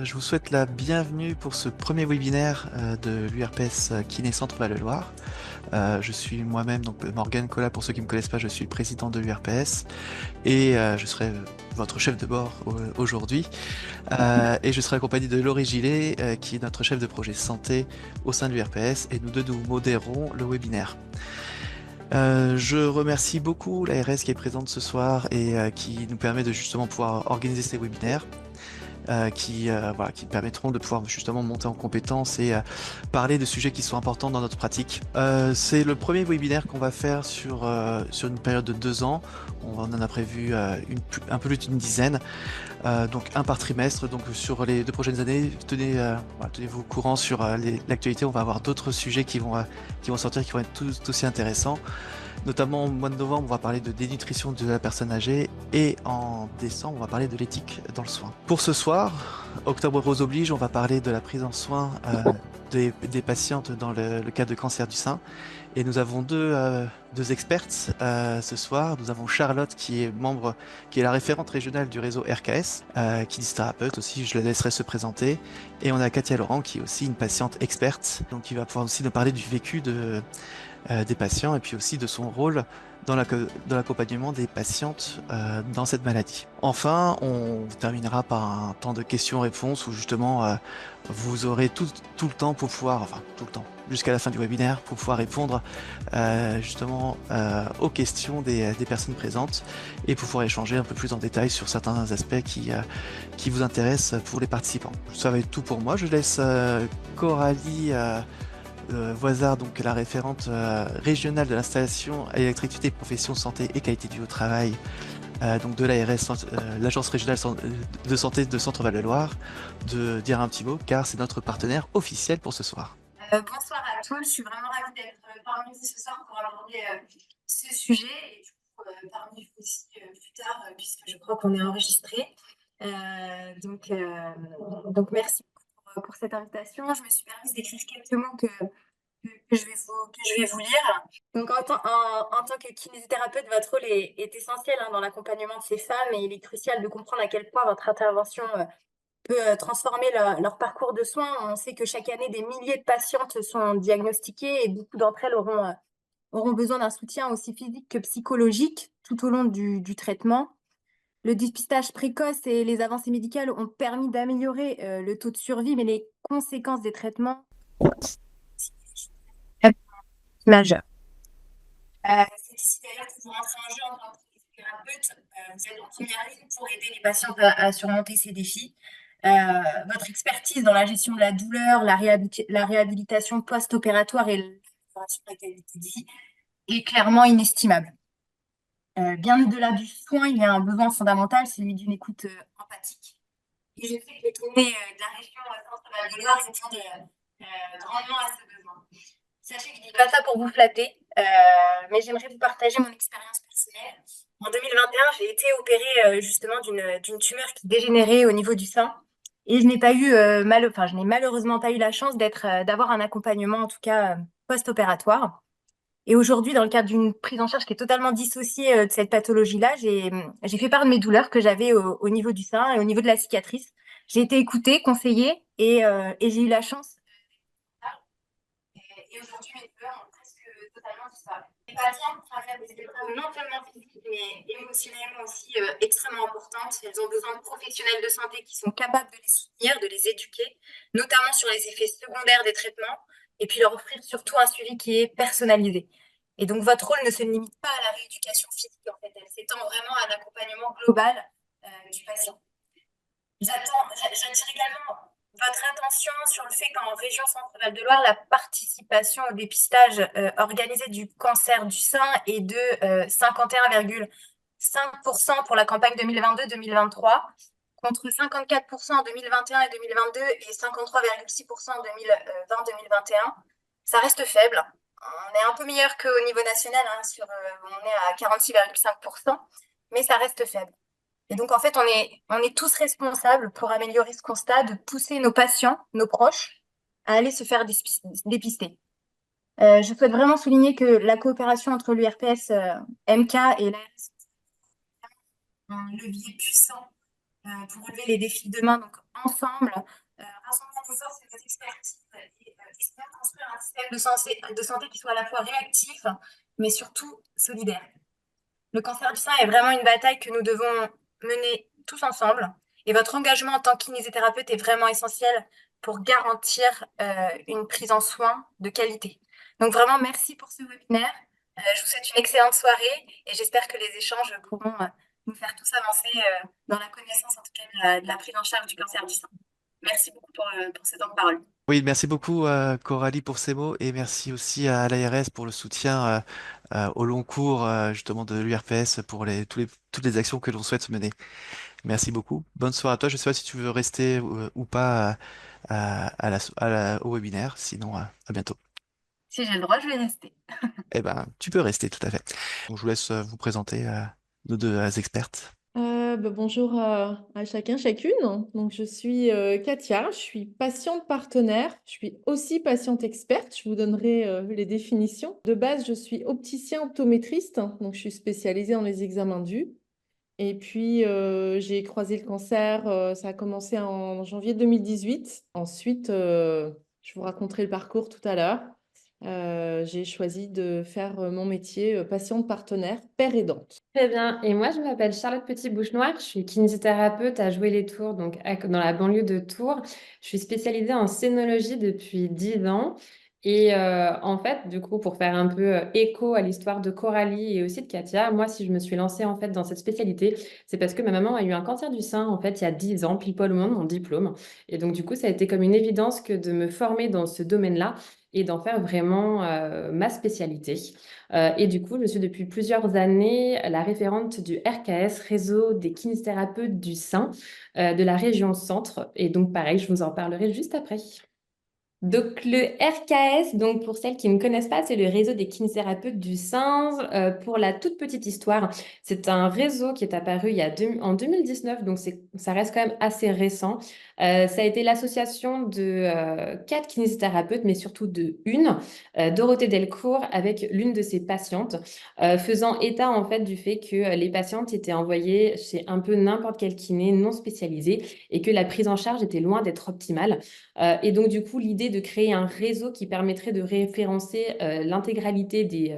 Je vous souhaite la bienvenue pour ce premier webinaire de l'URPS Kiné Centre Val-de-Loire. Je suis moi-même, donc Morgan Collat, pour ceux qui ne me connaissent pas, je suis le président de l'URPS et je serai votre chef de bord aujourd'hui. Et je serai accompagné de Laurie Gillet, qui est notre chef de projet santé au sein de l'URPS, et nous deux nous modérons le webinaire. Je remercie beaucoup l'ARS qui est présente ce soir et qui nous permet de justement pouvoir organiser ces webinaires. Qui permettront de pouvoir justement monter en compétences et parler de sujets qui sont importants dans notre pratique. C'est le premier webinaire qu'on va faire sur une période de 2 ans. On en a prévu un peu plus d'une dizaine, donc un par trimestre. Donc sur les 2 prochaines années, tenez-vous au courant sur l'actualité. On va avoir d'autres sujets qui vont sortir, qui vont être tout aussi intéressants. Notamment au mois de novembre, on va parler de dénutrition de la personne âgée et en décembre, on va parler de l'éthique dans le soin. Pour ce soir, Octobre Rose oblige, on va parler de la prise en soin des patientes dans le cas de cancer du sein. Et nous avons deux expertes ce soir. Nous avons Charlotte qui est la référente régionale du réseau RKS, kinésithérapeute aussi, je la laisserai se présenter. Et on a Katia Laurent qui est aussi une patiente experte, donc qui va pouvoir aussi nous parler du vécu des patients et puis aussi de son rôle dans l'accompagnement des patientes dans cette maladie. Enfin, on terminera par un temps de questions-réponses où justement vous aurez tout le temps pour pouvoir, enfin tout le temps, jusqu'à la fin du webinaire, pour pouvoir répondre justement aux questions des personnes présentes et pour pouvoir échanger un peu plus en détail sur certains aspects qui vous intéressent pour les participants. Ça va être tout pour moi. Je laisse Coralie Voisard, donc la référente régionale de l'installation à l'électricité, profession santé et qualité du travail, donc de l'ARS, l'agence régionale de santé de Centre Val-de-Loire, de dire un petit mot car c'est notre partenaire officiel pour ce soir. Bonsoir à tous, je suis vraiment ravie d'être parmi vous ce soir pour aborder ce sujet et du coup parmi vous aussi plus tard puisque je crois qu'on est enregistré. Donc merci pour cette invitation. Je me suis permise d'écrire quelques mots que je vais vous lire. Donc en tant que kinésithérapeute, votre rôle est essentiel dans l'accompagnement de ces femmes et il est crucial de comprendre à quel point votre intervention peut transformer leur parcours de soins. On sait que chaque année, des milliers de patientes sont diagnostiquées et beaucoup d'entre elles auront besoin d'un soutien aussi physique que psychologique tout au long du traitement. Le dépistage précoce et les avancées médicales ont permis d'améliorer le taux de survie, mais les conséquences des traitements majeures. C'est ici d'ailleurs que vous rentrez en jeu en tant que thérapeute. Vous êtes en première ligne pour aider les patients à surmonter ces défis. Votre expertise dans la gestion de la douleur, la réhabilitation post-opératoire et l'amélioration de la qualité de vie est clairement inestimable. Bien au-delà du soin, il y a un besoin fondamental, celui d'une écoute empathique. Et je sais que les kinés de la région Centre-Val de Loire répondent grandement à ce besoin. Sachez que je ne dis pas ça pour vous flatter, mais j'aimerais vous partager mon expérience personnelle. En 2021, j'ai été opérée justement d'une tumeur qui dégénérait au niveau du sein. Et je n'ai pas eu je n'ai malheureusement pas eu la chance d'avoir un accompagnement, en tout cas post-opératoire. Et aujourd'hui, dans le cadre d'une prise en charge qui est totalement dissociée de cette pathologie-là, j'ai fait part de mes douleurs que j'avais au niveau du sein et au niveau de la cicatrice. J'ai été écoutée, conseillée et j'ai eu la chance. Et aujourd'hui, mes douleurs ont presque totalement disparu. Les patients traversent des épreuves non seulement physiques, mais émotionnellement aussi extrêmement importantes. Elles ont besoin de professionnels de santé qui sont capables de les soutenir, de les éduquer, notamment sur les effets secondaires des traitements, et puis leur offrir surtout un suivi qui est personnalisé. Et donc, votre rôle ne se limite pas à la rééducation physique, en fait. Elle s'étend vraiment à un accompagnement global du patient. J'attire également votre attention sur le fait qu'en région Centre-Val de Loire, la participation au dépistage organisé du cancer du sein est de 51,5% pour la campagne 2022-2023, contre 54% en 2021 et 2022 et 53,6% en 2020-2021. Ça reste faible. On est un peu meilleur qu'au niveau national, on est à 46,5%, mais ça reste faible. Et donc, en fait, on est tous responsables pour améliorer ce constat, de pousser nos patients, nos proches, à aller se faire dépister. Je souhaite vraiment souligner que la coopération entre l'URPS MK et l'ARS est un levier puissant pour relever les défis de demain. Donc, ensemble, rassemblons nos forces et nos expertises et essayons de construire un système de santé qui soit à la fois réactif, mais surtout solidaire. Le cancer du sein est vraiment une bataille que nous devons mener tous ensemble. Et votre engagement en tant que kinésithérapeute est vraiment essentiel pour garantir une prise en soin de qualité. Donc vraiment, merci pour ce webinaire. Je vous souhaite une excellente soirée et j'espère que les échanges pourront nous faire tous avancer dans la connaissance, en tout cas, de la prise en charge du cancer du sein. Merci beaucoup pour ce temps de parole. Oui, merci beaucoup Coralie pour ces mots et merci aussi à l'ARS pour le soutien au long cours justement de l'URPS pour toutes les actions que l'on souhaite mener. Merci beaucoup. Bonne soirée à toi. Je ne sais pas si tu veux rester ou pas au webinaire. Sinon, à bientôt. Si j'ai le droit, je vais rester. Eh ben, tu peux rester tout à fait. Donc, je vous laisse vous présenter nos deux expertes. Bonjour à chacun, chacune. Donc, je suis Katia, je suis patiente partenaire, je suis aussi patiente experte. Je vous donnerai les définitions. De base, je suis opticien optométriste, donc je suis spécialisée dans les examens de vue. Et puis, j'ai croisé le cancer, ça a commencé en janvier 2018. Ensuite, je vous raconterai le parcours tout à l'heure. J'ai choisi de faire mon métier patiente partenaire, père aidante. Très bien. Et moi, je m'appelle Charlotte Petit-Bouche-Noire. Je suis kinésithérapeute à Jouer-les-Tours, donc dans la banlieue de Tours. Je suis spécialisée en scénologie depuis 10 ans. Et en fait, du coup, pour faire un peu écho à l'histoire de Coralie et aussi de Katia, moi, si je me suis lancée en fait dans cette spécialité, c'est parce que ma maman a eu un cancer du sein en fait il y a 10 ans, pile poil au moment de mon diplôme. Et donc, du coup, ça a été comme une évidence que de me former dans ce domaine-là et d'en faire vraiment ma spécialité. Et du coup, je suis depuis plusieurs années la référente du RKS, Réseau des kinésithérapeutes du sein, de la région Centre. Et donc, pareil, je vous en parlerai juste après. Donc, le RKS, donc pour celles qui ne connaissent pas, c'est le réseau des kinésithérapeutes du sein. Pour la toute petite histoire, c'est un réseau qui est apparu en 2019, donc ça reste quand même assez récent. Ça a été l'association de 4 kinésithérapeutes, mais surtout de une, Dorothée Delcourt, avec l'une de ses patientes, faisant état en fait du fait que les patientes étaient envoyées chez un peu n'importe quel kiné non spécialisé et que la prise en charge était loin d'être optimale. Et donc, du coup, l'idée de créer un réseau qui permettrait de référencer l'intégralité des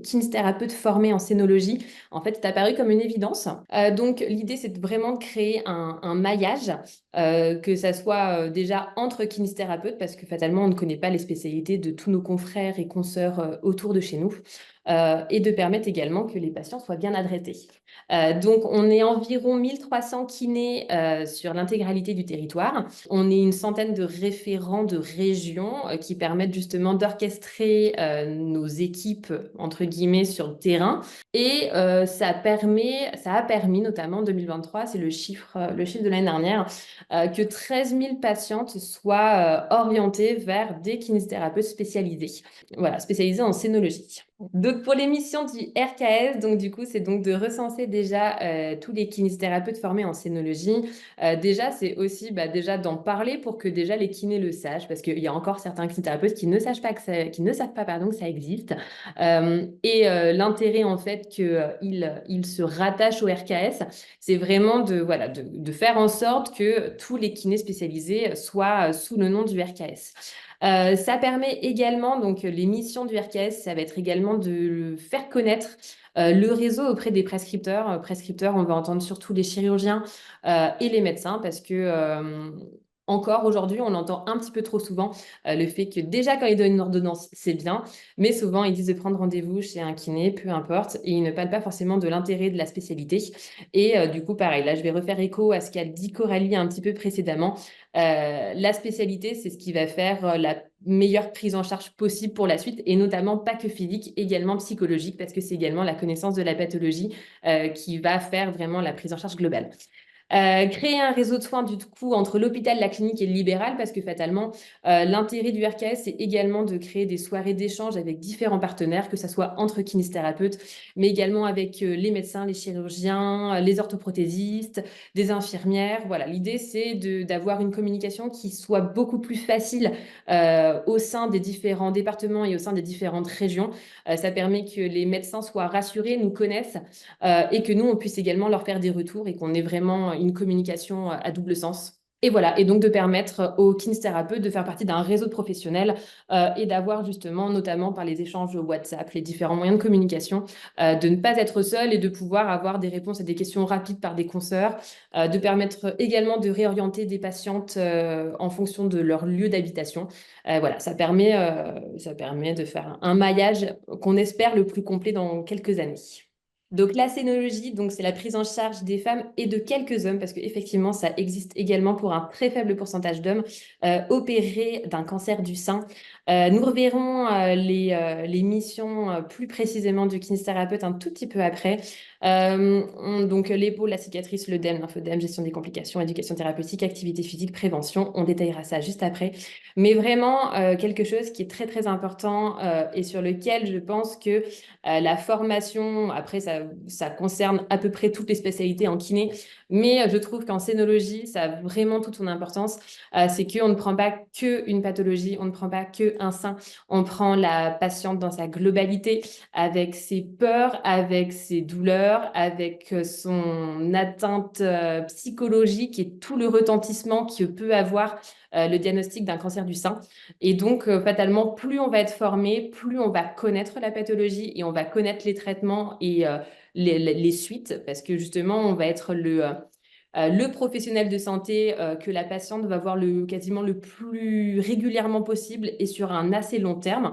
kinésithérapeutes formés en scénologie, en fait, est apparu comme une évidence. Donc, l'idée, c'est vraiment de créer un maillage, que ça soit déjà entre kinésithérapeutes, parce que fatalement, on ne connaît pas les spécialités de tous nos confrères et consoeurs autour de chez nous, et de permettre également que les patients soient bien adressés. Donc, on est environ 1300 kinés sur l'intégralité du territoire. On est une centaine de référents de régions qui permettent justement d'orchestrer nos équipes, entre guillemets, sur le terrain. Et ça a permis, notamment en 2023, c'est le chiffre de l'année dernière, que 13 000 patientes soient orientées vers des kinésithérapeutes spécialisés. Voilà, spécialisés en scénologie. Donc, pour les missions du RKS, donc du coup, c'est donc de recenser déjà tous les kinésithérapeutes formés en scénologie. Déjà, c'est aussi déjà d'en parler pour que déjà les kinés le sachent, parce qu'il y a encore certains kinésithérapeutes qui ne savent pas pardon, que ça existe. L'intérêt en fait qu'ils se rattachent au RKS, c'est vraiment de faire en sorte que tous les kinés spécialisés soient sous le nom du RKS. Ça permet également, donc les missions du RKS, ça va être également de faire connaître le réseau auprès des prescripteurs. Prescripteurs, on va entendre surtout les chirurgiens et les médecins parce que encore aujourd'hui, on entend un petit peu trop souvent le fait que déjà quand ils donnent une ordonnance, c'est bien, mais souvent ils disent de prendre rendez-vous chez un kiné, peu importe, et ils ne parlent pas forcément de l'intérêt de la spécialité. Et du coup, pareil, là je vais refaire écho à ce qu'a dit Coralie un petit peu précédemment. La spécialité, c'est ce qui va faire la meilleure prise en charge possible pour la suite, et notamment pas que physique, également psychologique, parce que c'est également la connaissance de la pathologie qui va faire vraiment la prise en charge globale. Créer un réseau de soins du coup entre l'hôpital, la clinique et le libéral, parce que fatalement, l'intérêt du RKS, c'est également de créer des soirées d'échange avec différents partenaires, que ce soit entre kinésithérapeutes, mais également avec les médecins, les chirurgiens, les orthoprothésistes, des infirmières. Voilà, l'idée, c'est d'avoir une communication qui soit beaucoup plus facile au sein des différents départements et au sein des différentes régions. Ça permet que les médecins soient rassurés, nous connaissent, et que nous, on puisse également leur faire des retours et qu'on ait vraiment une communication à double sens. Et voilà, et donc de permettre aux kinésithérapeutes de faire partie d'un réseau de professionnels et d'avoir justement, notamment par les échanges WhatsApp, les différents moyens de communication, de ne pas être seul et de pouvoir avoir des réponses à des questions rapides par des consoeurs, de permettre également de réorienter des patientes en fonction de leur lieu d'habitation. Voilà, ça permet de faire un maillage qu'on espère le plus complet dans quelques années. Donc la scénologie, donc c'est la prise en charge des femmes et de quelques hommes, parce qu'effectivement, ça existe également pour un très faible pourcentage d'hommes opérés d'un cancer du sein. Nous reverrons les missions plus précisément du kinésithérapeute un tout petit peu après. Donc l'épaule, la cicatrice, l'œdème, lymphodème, gestion des complications, éducation thérapeutique, activité physique, prévention. On détaillera ça juste après. Mais vraiment, quelque chose qui est très très important et sur lequel je pense que la formation, après ça concerne à peu près toutes les spécialités en kiné, mais je trouve qu'en scénologie, ça a vraiment toute son importance. C'est qu'on ne prend pas qu'une pathologie, on ne prend pas qu'un sein, on prend la patiente dans sa globalité, avec ses peurs, avec ses douleurs, avec son atteinte psychologique et tout le retentissement que peut avoir le diagnostic d'un cancer du sein. Et donc, fatalement, plus on va être formé, plus on va connaître la pathologie et on va connaître les traitements et les suites, parce que justement, on va être le professionnel de santé que la patiente va voir quasiment le plus régulièrement possible et sur un assez long terme.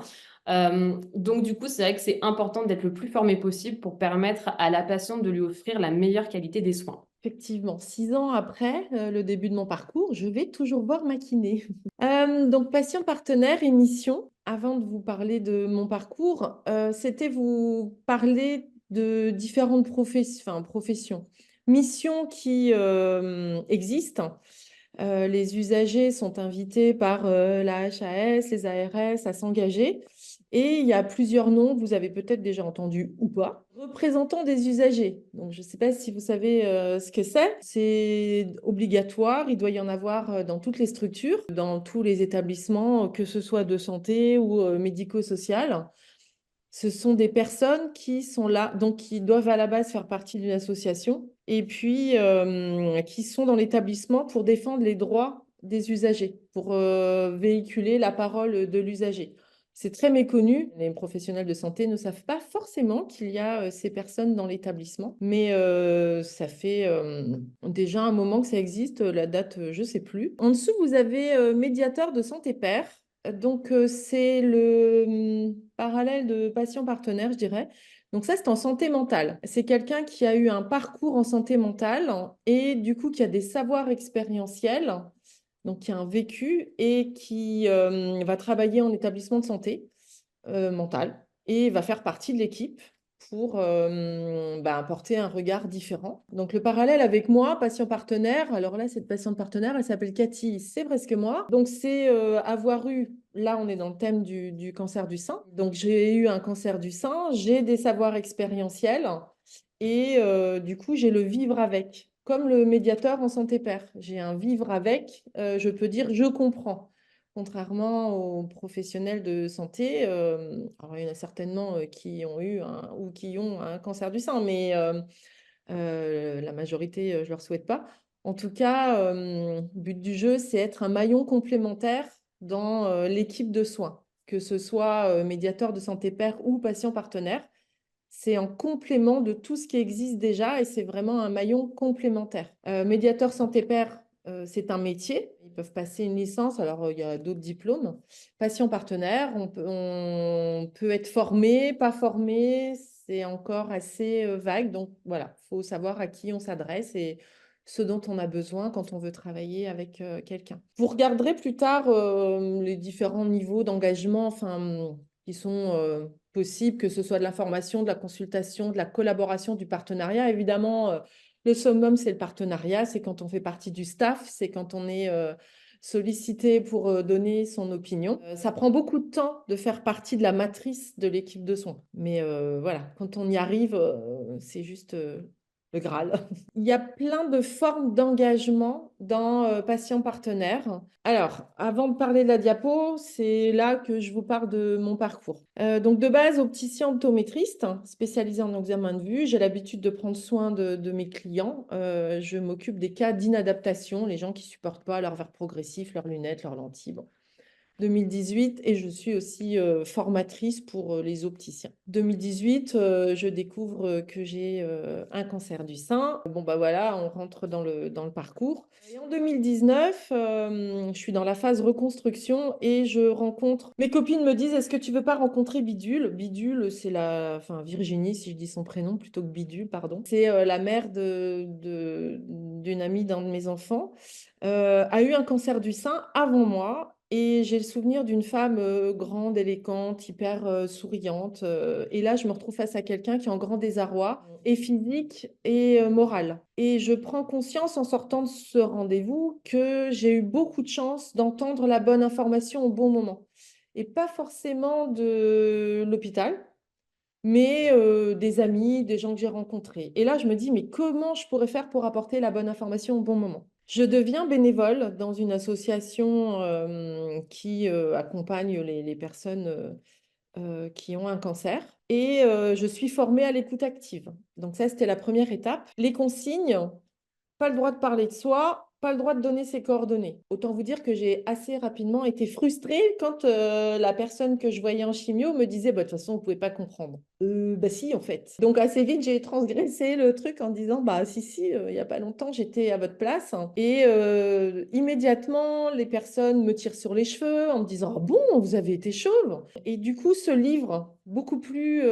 Donc, du coup, c'est vrai que c'est important d'être le plus formé possible pour permettre à la patiente de lui offrir la meilleure qualité des soins. Effectivement, 6 ans après le début de mon parcours, je vais toujours voir ma kiné. Donc, patient partenaire et mission. Avant de vous parler de mon parcours, c'était vous parler de différentes professions. Missions qui existent. Les usagers sont invités par la HAS, les ARS à s'engager. Et il y a plusieurs noms, vous avez peut-être déjà entendu ou pas. Représentants des usagers. Donc, je ne sais pas si vous savez ce que c'est. C'est obligatoire, il doit y en avoir dans toutes les structures, dans tous les établissements, que ce soit de santé ou médico-social. Ce sont des personnes qui sont là, donc qui doivent à la base faire partie d'une association et puis qui sont dans l'établissement pour défendre les droits des usagers, pour véhiculer la parole de l'usager. C'est très méconnu. Les professionnels de santé ne savent pas forcément qu'il y a ces personnes dans l'établissement, mais ça fait déjà un moment que ça existe. La date, je ne sais plus. En dessous, vous avez médiateur de santé pair. Donc, c'est le parallèle de patient partenaire, je dirais. Donc ça, c'est en santé mentale. C'est quelqu'un qui a eu un parcours en santé mentale et du coup qui a des savoirs expérientiels, donc qui a un vécu et qui va travailler en établissement de santé mentale et va faire partie de l'équipe pour apporter un regard différent. Donc le parallèle avec moi, patient partenaire, alors là, cette patiente partenaire, elle s'appelle Cathy, c'est presque moi. Donc c'est avoir eu, là on est dans le thème du cancer du sein, donc j'ai eu un cancer du sein, j'ai des savoirs expérientiels et du coup j'ai le vivre avec. Comme le médiateur en santé pair, j'ai un vivre avec, je peux dire je comprends. Contrairement aux professionnels de santé, alors il y en a certainement qui ont eu ou qui ont un cancer du sein, mais la majorité, je ne leur souhaite pas. En tout cas, le but du jeu, c'est être un maillon complémentaire dans l'équipe de soins, que ce soit médiateur de santé pair ou patient partenaire. C'est en complément de tout ce qui existe déjà et c'est vraiment un maillon complémentaire. Médiateur santé pair, c'est un métier. Ils peuvent passer une licence. Alors, il y a d'autres diplômes. Patient partenaire, on peut être formé, pas formé. C'est encore assez vague. Donc, voilà, il faut savoir à qui on s'adresse et ce dont on a besoin quand on veut travailler avec quelqu'un. Vous regarderez plus tard les différents niveaux d'engagement qui sont possibles, que ce soit de l'information, de la consultation, de la collaboration, du partenariat. Évidemment, le summum, c'est le partenariat, c'est quand on fait partie du staff, c'est quand on est sollicité pour donner son opinion. Ça prend beaucoup de temps de faire partie de la matrice de l'équipe de soins. Mais voilà, quand on y arrive, c'est juste le Graal. Il y a plein de formes d'engagement dans Patient Partenaire. Alors, avant de parler de la diapo, c'est là que je vous parle de mon parcours. Donc, de base, opticien optométriste, spécialisé en examen de vue. J'ai l'habitude de prendre soin de mes clients. Je m'occupe des cas d'inadaptation, les gens qui ne supportent pas leur verre progressif, leurs lunettes, leurs lentilles. Bon. 2018 et je suis aussi formatrice pour les opticiens. 2018, je découvre que j'ai un cancer du sein. Bon, bah voilà, on rentre dans le parcours. Et en 2019, je suis dans la phase reconstruction et je rencontre... Mes copines me disent, est-ce que tu veux pas rencontrer Bidule? Bidule, c'est enfin Virginie, si je dis son prénom, plutôt que Bidule, pardon. C'est la mère d'une amie d'un de mes enfants. A eu un cancer du sein avant moi et j'ai le souvenir d'une femme grande, élégante, hyper souriante. Et là, je me retrouve face à quelqu'un qui est en grand désarroi, et physique et moral. Et je prends conscience en sortant de ce rendez-vous que j'ai eu beaucoup de chance d'entendre la bonne information au bon moment. Et pas forcément de l'hôpital, mais des amis, des gens que j'ai rencontrés. Et là, je me dis, mais comment je pourrais faire pour apporter la bonne information au bon moment? Je deviens bénévole dans une association qui accompagne les personnes qui ont un cancer et je suis formée à l'écoute active. Donc ça, c'était la première étape. Les consignes, pas le droit de parler de soi, pas le droit de donner ses coordonnées. Autant vous dire que j'ai assez rapidement été frustrée quand la personne que je voyais en chimio me disait bah, de toute façon, vous ne pouvez pas comprendre. Bah si, en fait. Donc assez vite, j'ai transgressé le truc en disant bah si, il n'y a pas longtemps, j'étais à votre place. Et immédiatement, les personnes me tirent sur les cheveux en me disant ah bon, vous avez été chauve. Et du coup, ce livre, beaucoup plus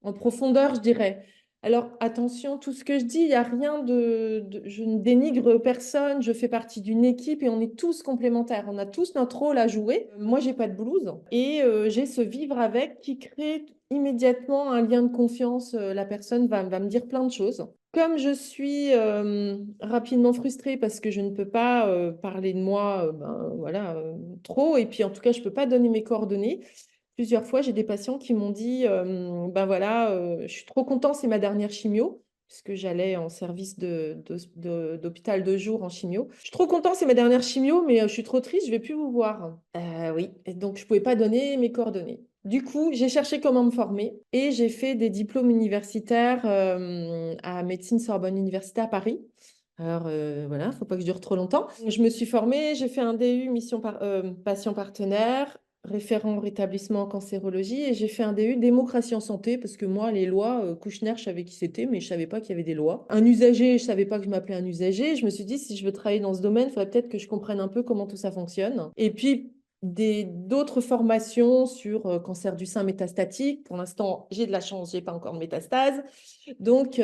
en profondeur, je dirais. Alors attention, tout ce que je dis, il n'y a rien je ne dénigre personne, je fais partie d'une équipe et on est tous complémentaires. On a tous notre rôle à jouer. Moi, j'ai pas de blouse et j'ai ce vivre avec qui crée immédiatement un lien de confiance. La personne va me dire plein de choses. Comme je suis rapidement frustrée parce que je ne peux pas parler de moi voilà, trop, et puis en tout cas, je ne peux pas donner mes coordonnées. Plusieurs fois, j'ai des patients qui m'ont dit, ben voilà, je suis trop content, c'est ma dernière chimio, puisque j'allais en service d'hôpital de jour en chimio. Je suis trop content, c'est ma dernière chimio, mais je suis trop triste, je vais plus vous voir. Oui, et donc je ne pouvais pas donner mes coordonnées. Du coup, j'ai cherché comment me former et j'ai fait des diplômes universitaires à Médecine Sorbonne Université à Paris. Alors voilà, il ne faut pas que je dure trop longtemps. Je me suis formée, j'ai fait un DU patient partenaire, référent rétablissement en cancérologie, et j'ai fait un DU démocratie en santé parce que moi, les lois, Kouchner, je savais qui c'était, mais je ne savais pas qu'il y avait des lois. Un usager, je ne savais pas que je m'appelais un usager. Je me suis dit, si je veux travailler dans ce domaine, il faudrait peut-être que je comprenne un peu comment tout ça fonctionne. Et puis, d'autres formations sur cancer du sein métastatique. Pour l'instant, j'ai de la chance, je n'ai pas encore de métastase. Donc,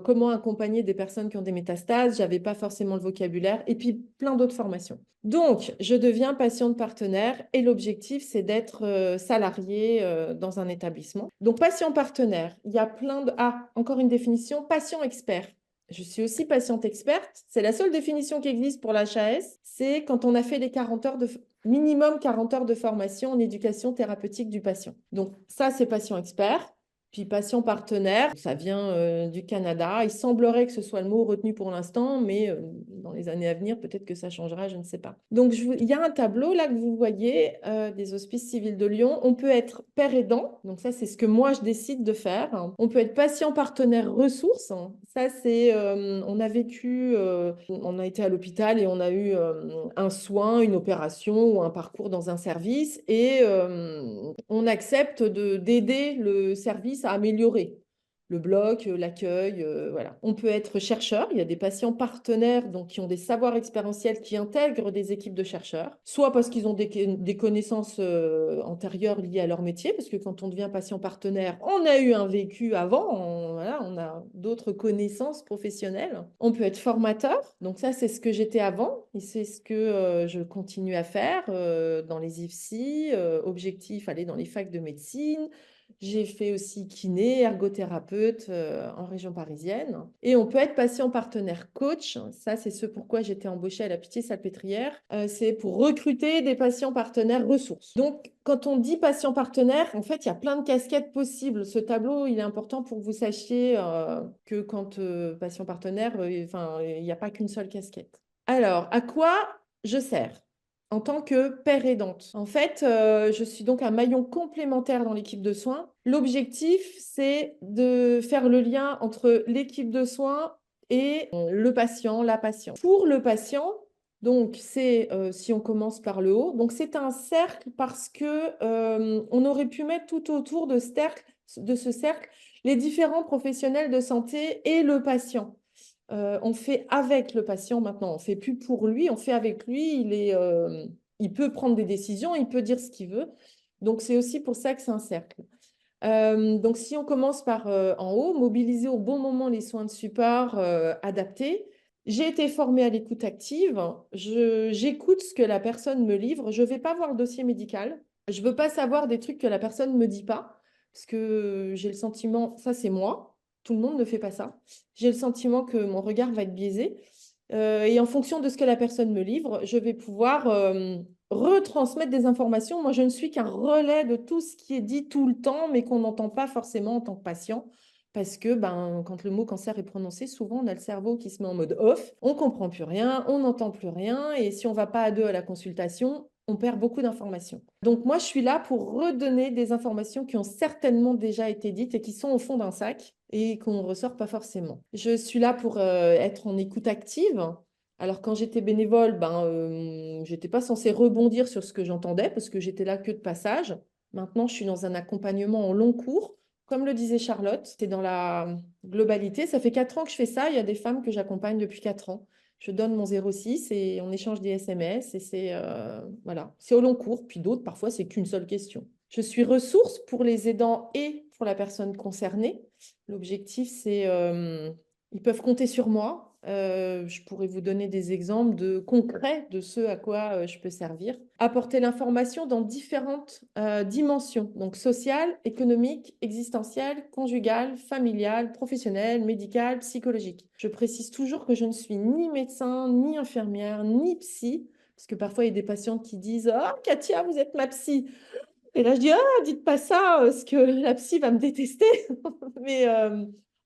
comment accompagner des personnes qui ont des métastases? Je n'avais pas forcément le vocabulaire. Et puis, plein d'autres formations. Donc, je deviens patiente partenaire et l'objectif, c'est d'être salarié dans un établissement. Donc, patient partenaire, il y a plein de... Ah, encore une définition, patient expert. Je suis aussi patiente experte. C'est la seule définition qui existe pour l'HAS. C'est quand on a fait les 40 heures minimum 40 heures de formation en éducation thérapeutique du patient. Donc, ça, c'est patient expert. Puis patient partenaire, ça vient du Canada. Il semblerait que ce soit le mot retenu pour l'instant, mais dans les années à venir, peut-être que ça changera, je ne sais pas. Donc, il y a un tableau là que vous voyez des Hospices civils de Lyon. On peut être père aidant, donc ça, c'est ce que moi, je décide de faire. On peut être patient partenaire ressources. Ça, c'est, on a vécu, on a été à l'hôpital et on a eu un soin, une opération ou un parcours dans un service et on accepte d'aider le service à améliorer le bloc, l'accueil, voilà. On peut être chercheur, il y a des patients partenaires donc, qui ont des savoirs expérientiels qui intègrent des équipes de chercheurs, soit parce qu'ils ont des connaissances antérieures liées à leur métier, parce que quand on devient patient partenaire, on a eu un vécu avant, voilà, on a d'autres connaissances professionnelles. On peut être formateur, donc ça c'est ce que j'étais avant, et c'est ce que je continue à faire dans les IFSI, objectif, aller dans les facs de médecine, J'ai fait aussi kiné, ergothérapeute en région parisienne. Et on peut être patient partenaire coach. Ça, c'est ce pourquoi j'étais embauchée à la Pitié-Salpêtrière. C'est pour recruter des patients partenaires ressources. Donc, quand on dit patient partenaire, en fait, il y a plein de casquettes possibles. Ce tableau, il est important pour que vous sachiez que quand patient partenaire, enfin, il n'y a pas qu'une seule casquette. Alors, à quoi je sers en tant que père aidante? En fait, je suis donc un maillon complémentaire dans l'équipe de soins. L'objectif, c'est de faire le lien entre l'équipe de soins et le patient, la patiente. Pour le patient, donc c'est, si on commence par le haut, donc c'est un cercle parce que on aurait pu mettre tout autour de ce cercle les différents professionnels de santé et le patient. On fait avec le patient maintenant, on ne fait plus pour lui, on fait avec lui. Il peut prendre des décisions, il peut dire ce qu'il veut. Donc, c'est aussi pour ça que c'est un cercle. Donc, si on commence par en haut, mobiliser au bon moment les soins de support adaptés. J'ai été formée à l'écoute active. J'écoute ce que la personne me livre. Je ne vais pas voir le dossier médical. Je ne veux pas savoir des trucs que la personne ne me dit pas. Parce que j'ai le sentiment, ça c'est moi, tout le monde ne fait pas ça. J'ai le sentiment que mon regard va être biaisé. Et en fonction de ce que la personne me livre, je vais pouvoir retransmettre des informations. Moi, je ne suis qu'un relais de tout ce qui est dit tout le temps, mais qu'on n'entend pas forcément en tant que patient. Parce que quand le mot cancer est prononcé, souvent on a le cerveau qui se met en mode off, on ne comprend plus rien, on n'entend plus rien, et si on ne va pas à deux à la consultation, on perd beaucoup d'informations. Donc moi, je suis là pour redonner des informations qui ont certainement déjà été dites et qui sont au fond d'un sac et qu'on ne ressort pas forcément. Je suis là pour être en écoute active. Alors quand j'étais bénévole, je n'étais pas censée rebondir sur ce que j'entendais parce que j'étais là que de passage. Maintenant, je suis dans un accompagnement en long cours. Comme le disait Charlotte, c'est dans la globalité. Ça fait 4 ans que je fais ça. Il y a des femmes que j'accompagne depuis 4 ans. Je donne mon 06 et on échange des SMS et voilà, c'est au long cours. Puis d'autres, parfois, c'est qu'une seule question. Je suis ressource pour les aidants et pour la personne concernée. L'objectif, c'est ils peuvent compter sur moi. Je pourrais vous donner des exemples concrets de ce à quoi je peux servir. Apporter l'information dans différentes dimensions, donc sociale, économique, existentielle, conjugale, familiale, professionnelle, médicale, psychologique. Je précise toujours que je ne suis ni médecin, ni infirmière, ni psy, parce que parfois il y a des patientes qui disent « Ah, Katia, vous êtes ma psy !» Et là, je dis « Ah, dites pas ça, parce que la psy va me détester. » Mais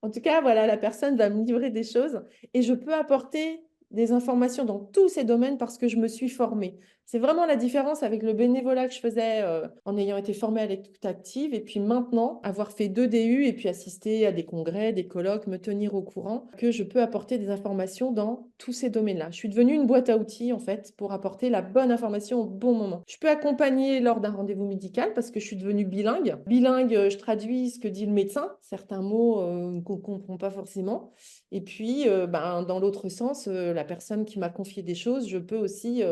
en tout cas, voilà, la personne va me livrer des choses et je peux apporter des informations dans tous ces domaines parce que je me suis formée. C'est vraiment la différence avec le bénévolat que je faisais en ayant été formée à l'écoute active et puis maintenant, avoir fait 2 DU et puis assister à des congrès, des colloques, me tenir au courant, que je peux apporter des informations dans tous ces domaines-là. Je suis devenue une boîte à outils en fait pour apporter la bonne information au bon moment. Je peux accompagner lors d'un rendez-vous médical parce que je suis devenue bilingue. Bilingue, je traduis ce que dit le médecin, certains mots qu'on ne comprend pas forcément. Et puis, dans l'autre sens, la personne qui m'a confié des choses, je peux aussi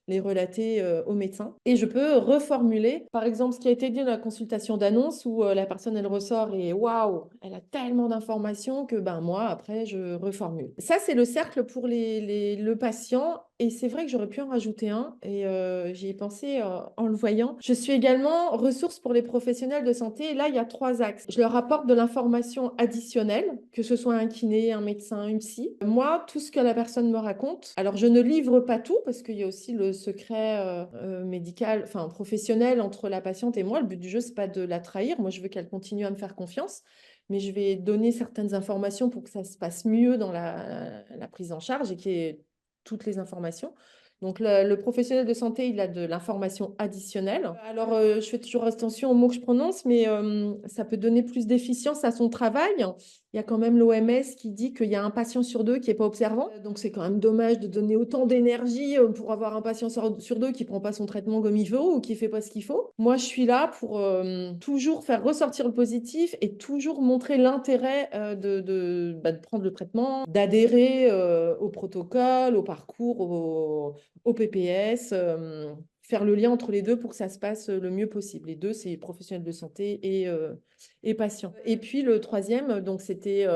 les relater au médecin. Et je peux reformuler, par exemple, ce qui a été dit dans la consultation d'annonce où la personne, elle ressort et waouh, elle a tellement d'informations que moi, après, je reformule. Ça, c'est le cercle pour le patient. Et c'est vrai que j'aurais pu en rajouter un et j'y ai pensé en le voyant. Je suis également ressource pour les professionnels de santé. Et là, il y a 3 axes. Je leur apporte de l'information additionnelle, que ce soit un kiné, un médecin, une psy. Moi, tout ce que la personne me raconte, alors je ne livre pas tout parce qu'il y a aussi le secret médical, enfin professionnel entre la patiente et moi. Le but du jeu, c'est pas de la trahir. Moi, je veux qu'elle continue à me faire confiance. Mais je vais donner certaines informations pour que ça se passe mieux dans la prise en charge et qu'il y ait toutes les informations. Donc, le professionnel de santé, il a de l'information additionnelle. Alors, je fais toujours attention aux mots que je prononce, mais ça peut donner plus d'efficience à son travail. Il y a quand même l'OMS qui dit qu'il y a un patient sur 2 qui n'est pas observant. Donc, c'est quand même dommage de donner autant d'énergie pour avoir un patient sur 2 qui ne prend pas son traitement comme il faut ou qui ne fait pas ce qu'il faut. Moi, je suis là pour toujours faire ressortir le positif et toujours montrer l'intérêt de prendre le traitement, d'adhérer au protocole, au parcours, au PPS, faire le lien entre les deux pour que ça se passe le mieux possible. Les deux, c'est professionnels de santé et patients. Et puis le troisième, donc c'était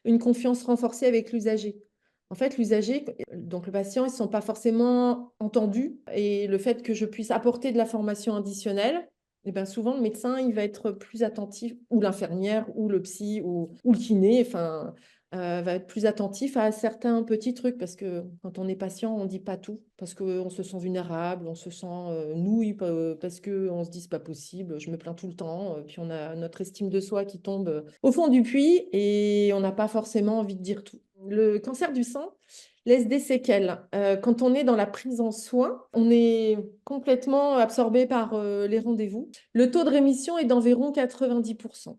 une confiance renforcée avec l'usager. En fait, l'usager, donc le patient, ils ne sont pas forcément entendus et le fait que je puisse apporter de la formation additionnelle, Et ben souvent, le médecin, il va être plus attentif, ou l'infirmière, ou le psy, ou le kiné, enfin, va être plus attentif à certains petits trucs, parce que quand on est patient, on ne dit pas tout, parce qu'on se sent vulnérable, on se sent nouille, parce qu'on se dit c'est pas possible, je me plains tout le temps, puis on a notre estime de soi qui tombe au fond du puits, et on n'a pas forcément envie de dire tout. Le cancer du sein laisse des séquelles. Quand on est dans la prise en soin, on est complètement absorbé par les rendez-vous. Le taux de rémission est d'environ 90%.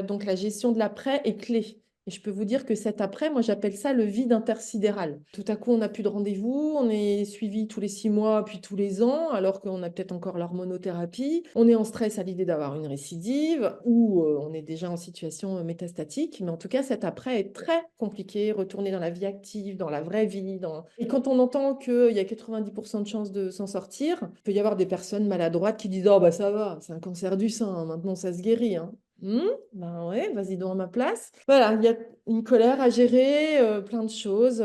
Donc la gestion de l'après est clé. Et je peux vous dire que cet après, moi j'appelle ça le vide intersidéral. Tout à coup, on n'a plus de rendez-vous, on est suivi tous les 6 mois, puis tous les ans, alors qu'on a peut-être encore l'hormonothérapie. On est en stress à l'idée d'avoir une récidive, ou on est déjà en situation métastatique. Mais en tout cas, cet après est très compliqué. Retourner dans la vie active, dans la vraie vie. Et quand on entend qu'il y a 90% de chances de s'en sortir, il peut y avoir des personnes maladroites qui disent oh bah ça va, c'est un cancer du sein, hein, maintenant ça se guérit, hein. Ben ouais, vas-y donc à ma place. Voilà, il y a une colère à gérer, plein de choses.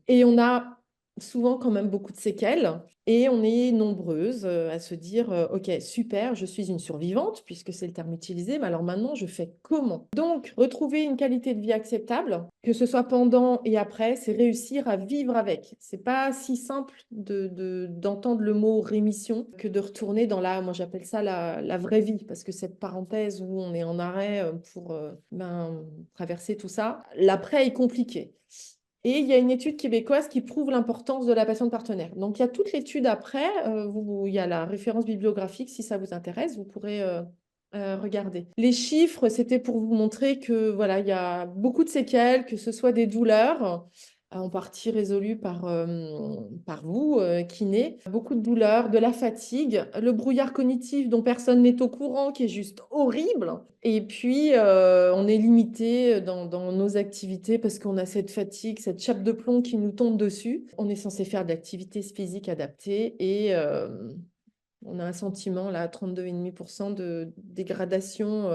Et on a souvent quand même beaucoup de séquelles. Et on est nombreuses à se dire, OK, super, je suis une survivante, puisque c'est le terme utilisé, mais alors maintenant, je fais comment? Donc, retrouver une qualité de vie acceptable, que ce soit pendant et après, c'est réussir à vivre avec. C'est pas si simple d'entendre le mot rémission que de retourner dans moi j'appelle ça la vraie vie, parce que cette parenthèse où on est en arrêt pour traverser tout ça, l'après est compliqué. Et il y a une étude québécoise qui prouve l'importance de la patiente partenaire. Donc, il y a toute l'étude après. Il y a la référence bibliographique. Si ça vous intéresse, vous pourrez regarder. Les chiffres, c'était pour vous montrer que voilà, il y a beaucoup de séquelles, que ce soit des douleurs, en partie résolues par vous, kiné. Beaucoup de douleurs, de la fatigue, le brouillard cognitif dont personne n'est au courant, qui est juste horrible. Et puis, on est limité dans nos activités parce qu'on a cette fatigue, cette chape de plomb qui nous tombe dessus. On est censé faire de l'activité physique adaptée et on a un sentiment, là, à 32,5% de dégradation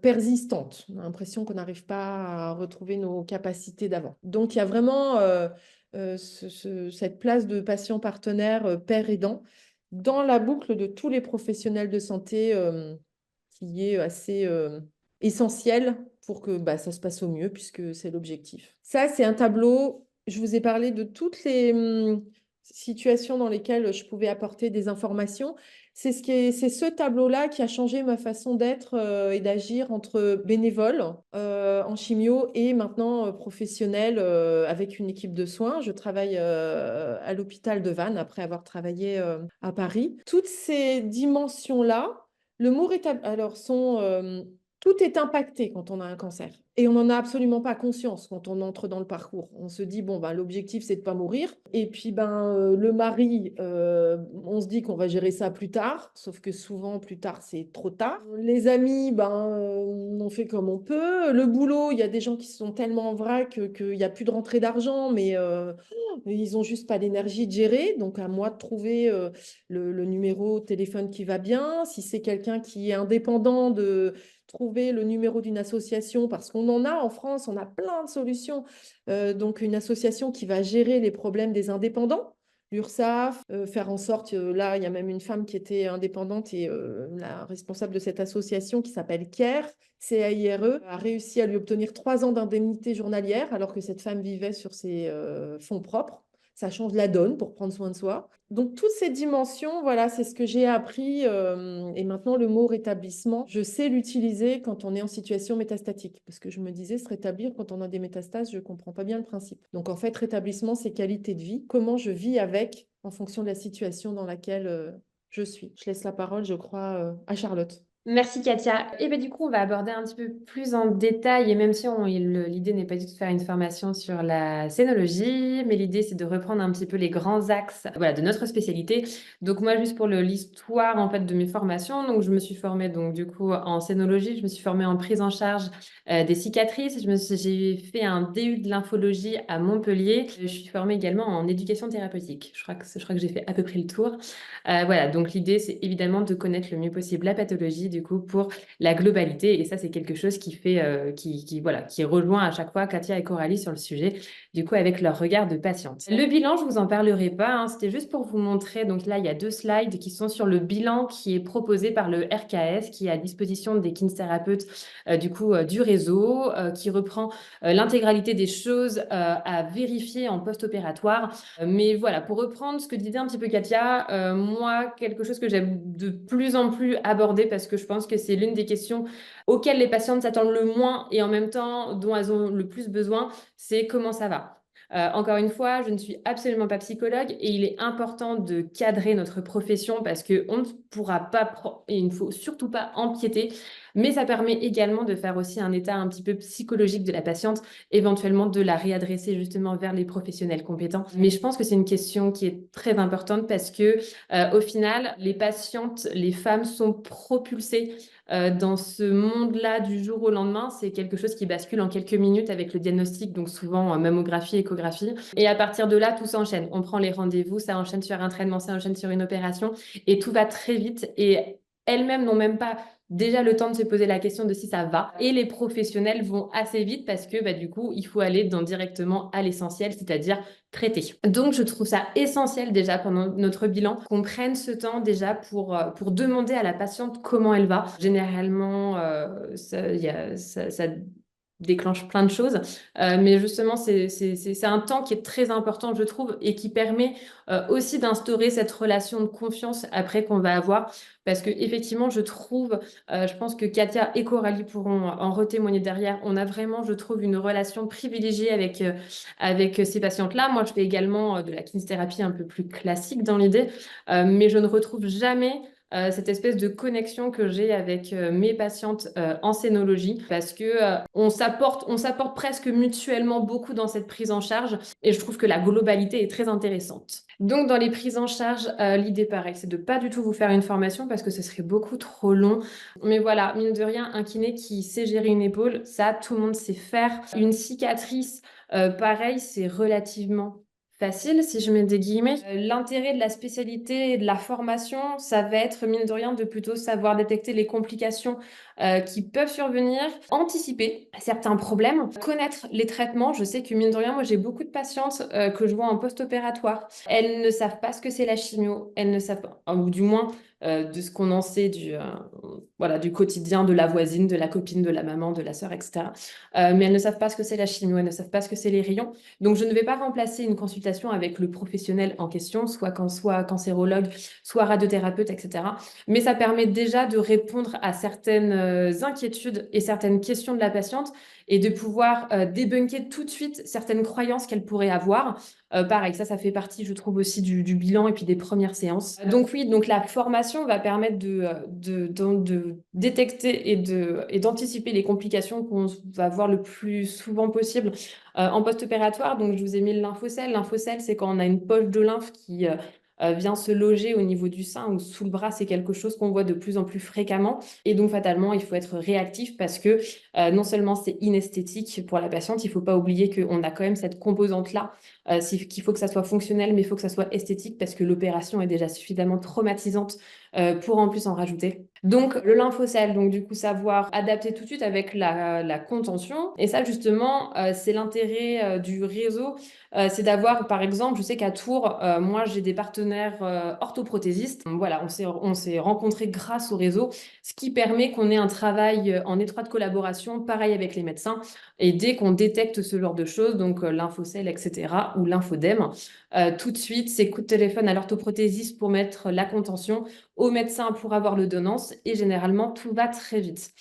persistante. On a l'impression qu'on n'arrive pas à retrouver nos capacités d'avant. Donc, il y a vraiment cette place de patient partenaire, père aidant, dans la boucle de tous les professionnels de santé qui est assez essentiel pour que ça se passe au mieux, puisque c'est l'objectif. Ça, c'est un tableau. Je vous ai parlé de toutes les situations dans lesquelles je pouvais apporter des informations. C'est ce tableau-là qui a changé ma façon d'être et d'agir entre bénévole en chimio et maintenant professionnel avec une équipe de soins. Je travaille à l'hôpital de Vannes après avoir travaillé à Paris. Toutes ces dimensions-là, le mot alors tout est impacté quand on a un cancer et on n'en a absolument pas conscience quand on entre dans le parcours. On se dit bon l'objectif c'est de pas mourir et puis le mari, on se dit qu'on va gérer ça plus tard, sauf que souvent plus tard c'est trop tard. Les amis, on fait comme on peut. Le boulot, il y a des gens qui sont tellement en vrac qu'il n'y a plus de rentrée d'argent, mais ils n'ont juste pas l'énergie de gérer. Donc à moi de trouver le numéro de téléphone qui va bien. Si c'est quelqu'un qui est indépendant, de trouver le numéro d'une association, parce qu'on en a en France, on a plein de solutions. Donc une association qui va gérer les problèmes des indépendants, l'URSSAF, faire en sorte, là il y a même une femme qui était indépendante et la responsable de cette association qui s'appelle CAIRE, CAIRE, a réussi à lui obtenir 3 ans d'indemnité journalière alors que cette femme vivait sur ses fonds propres. Ça change la donne pour prendre soin de soi. Donc, toutes ces dimensions, voilà, c'est ce que j'ai appris. Et maintenant, le mot rétablissement, je sais l'utiliser quand on est en situation métastatique. Parce que je me disais, se rétablir quand on a des métastases, je ne comprends pas bien le principe. Donc, en fait, rétablissement, c'est qualité de vie. Comment je vis avec en fonction de la situation dans laquelle je suis. Je laisse la parole, je crois, à Charlotte. Merci Katia. Et bien du coup, on va aborder un petit peu plus en détail, et même si l'idée n'est pas du tout de faire une formation sur la scénologie, mais l'idée c'est de reprendre un petit peu les grands axes voilà, de notre spécialité. Donc moi, juste pour l'histoire en fait de mes formations, donc je me suis formée donc du coup en scénologie, je me suis formée en prise en charge des cicatrices, j'ai fait un DU de lymphologie à Montpellier, je suis formée également en éducation thérapeutique. Je crois que j'ai fait à peu près le tour. Voilà, donc l'idée c'est évidemment de connaître le mieux possible la pathologie, du coup pour la globalité. Et ça, c'est quelque chose qui fait, voilà, qui rejoint à chaque fois Katia et Coralie sur le sujet, du coup, avec leur regard de patiente. Le bilan, je vous en parlerai pas, hein, c'était juste pour vous montrer. Donc là, il y a 2 slides qui sont sur le bilan qui est proposé par le RKS, qui est à disposition des kinésithérapeutes du réseau, qui reprend l'intégralité des choses à vérifier en post-opératoire. Mais voilà, pour reprendre ce que disait un petit peu Katia, moi, quelque chose que j'aime de plus en plus aborder parce que je pense que c'est l'une des questions auxquelles les patientes s'attendent le moins et en même temps dont elles ont le plus besoin, c'est comment ça va. Encore une fois, je ne suis absolument pas psychologue et il est important de cadrer notre profession parce qu'on ne pourra pas et il ne faut surtout pas empiéter, mais ça permet également de faire aussi un état un petit peu psychologique de la patiente, éventuellement de la réadresser justement vers les professionnels compétents. Mais je pense que c'est une question qui est très importante parce que au final, les patientes, les femmes sont propulsées dans ce monde-là du jour au lendemain. C'est quelque chose qui bascule en quelques minutes avec le diagnostic, donc souvent mammographie, échographie. Et à partir de là, tout s'enchaîne. On prend les rendez-vous, ça enchaîne sur un traitement, ça enchaîne sur une opération et tout va très vite. Et elles-mêmes n'ont même pas déjà le temps de se poser la question de si ça va. Et les professionnels vont assez vite parce que du coup, il faut aller directement à l'essentiel, c'est-à-dire traiter. Donc, je trouve ça essentiel déjà pendant notre bilan qu'on prenne ce temps déjà pour demander à la patiente comment elle va. Généralement, ça déclenche plein de choses. Mais justement, c'est un temps qui est très important, je trouve, et qui permet aussi d'instaurer cette relation de confiance après qu'on va avoir. Parce que effectivement, je trouve, je pense que Katia et Coralie pourront en retémoigner derrière, on a vraiment, je trouve, une relation privilégiée avec ces patientes-là. Moi, je fais également de la kinésithérapie un peu plus classique dans l'idée, mais je ne retrouve jamais cette espèce de connexion que j'ai avec mes patientes en scénologie parce que on s'apporte presque mutuellement beaucoup dans cette prise en charge et je trouve que la globalité est très intéressante. Donc, dans les prises en charge, l'idée, pareil, c'est de pas du tout vous faire une formation parce que ce serait beaucoup trop long. Mais voilà, mine de rien, un kiné qui sait gérer une épaule, ça, tout le monde sait faire. Une cicatrice, pareil, c'est relativement facile, si je mets des guillemets. L'intérêt de la spécialité et de la formation, ça va être, mine de rien, de plutôt savoir détecter les complications qui peuvent survenir, anticiper certains problèmes, connaître les traitements. Je sais que, mine de rien, moi, j'ai beaucoup de patientes que je vois en post-opératoire. Elles ne savent pas ce que c'est la chimio, elles ne savent pas, ou du moins de ce qu'on en sait du quotidien de la voisine, de la copine, de la maman, de la sœur, etc. Mais elles ne savent pas ce que c'est la chimio, elles ne savent pas ce que c'est les rayons. Donc, je ne vais pas remplacer une consultation avec le professionnel en question, soit cancérologue, soit radiothérapeute, etc. Mais ça permet déjà de répondre à certaines inquiétudes et certaines questions de la patiente et de pouvoir débunker tout de suite certaines croyances qu'elle pourrait avoir. Pareil, ça fait partie, je trouve, aussi du bilan et puis des premières séances. Donc oui, donc la formation va permettre de détecter et d'anticiper les complications qu'on va voir le plus souvent possible en post-opératoire. Donc je vous ai mis le lymphocèle. Lymphocèle, c'est quand on a une poche de lymphe qui vient se loger au niveau du sein ou sous le bras. C'est quelque chose qu'on voit de plus en plus fréquemment. Et donc fatalement, il faut être réactif parce que non seulement c'est inesthétique pour la patiente, il ne faut pas oublier qu'on a quand même cette composante-là qu'il faut que ça soit fonctionnel, mais il faut que ça soit esthétique parce que l'opération est déjà suffisamment traumatisante pour en plus en rajouter. Donc, le lymphocèle, donc du coup, savoir adapter tout de suite avec la contention. Et ça, justement, c'est l'intérêt du réseau. C'est d'avoir, par exemple, je sais qu'à Tours, moi, j'ai des partenaires orthoprothésistes. Voilà, on s'est rencontrés grâce au réseau, ce qui permet qu'on ait un travail en étroite collaboration, pareil avec les médecins. Et dès qu'on détecte ce genre de choses, donc lymphocèle, etc., ou lymphodème, tout de suite, c'est coup de téléphone à l'orthoprothésiste pour mettre la contention, au médecin pour avoir l'ordonnance, et généralement, tout va très vite.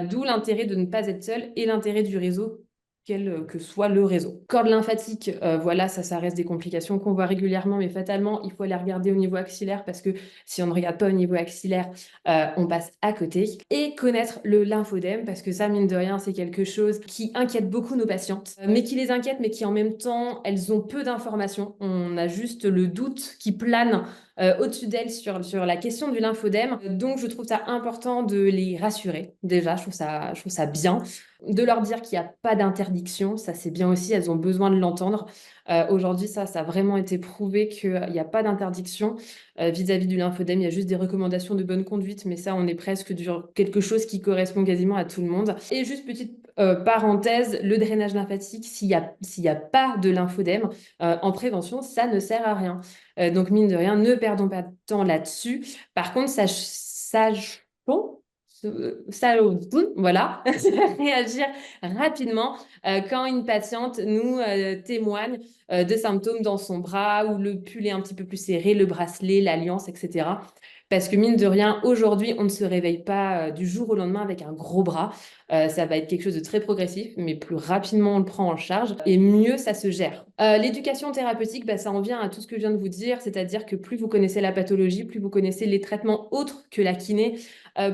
D'où l'intérêt de ne pas être seul et l'intérêt du réseau, quel que soit le réseau. Corde lymphatique, voilà, ça reste des complications qu'on voit régulièrement, mais fatalement, il faut aller regarder au niveau axillaire parce que si on ne regarde pas au niveau axillaire, on passe à côté. Et connaître le lymphodème parce que ça, mine de rien, c'est quelque chose qui inquiète beaucoup nos patientes, mais qui les inquiète, mais qui en même temps, elles ont peu d'informations. On a juste le doute qui plane au-dessus d'elles sur la question du lymphodème. Donc, je trouve ça important de les rassurer. Déjà, je trouve ça bien. De leur dire qu'il n'y a pas d'interdiction, ça c'est bien aussi, elles ont besoin de l'entendre. Aujourd'hui, ça a vraiment été prouvé qu'il n'y a pas d'interdiction vis-à-vis du lymphodème. Il y a juste des recommandations de bonne conduite, mais ça, on est presque sur quelque chose qui correspond quasiment à tout le monde. Et juste petite parenthèse, le drainage lymphatique, s'il y a pas de lymphodème en prévention, ça ne sert à rien. Donc, mine de rien, ne perdons pas de temps là-dessus. Par contre, voilà, réagir rapidement quand une patiente nous témoigne de symptômes dans son bras ou le pull est un petit peu plus serré, le bracelet, l'alliance, etc. Parce que mine de rien, aujourd'hui, on ne se réveille pas du jour au lendemain avec un gros bras. Ça va être quelque chose de très progressif, mais plus rapidement on le prend en charge et mieux ça se gère. L'éducation thérapeutique, ça en vient à tout ce que je viens de vous dire, c'est-à-dire que plus vous connaissez la pathologie, plus vous connaissez les traitements autres que la kiné,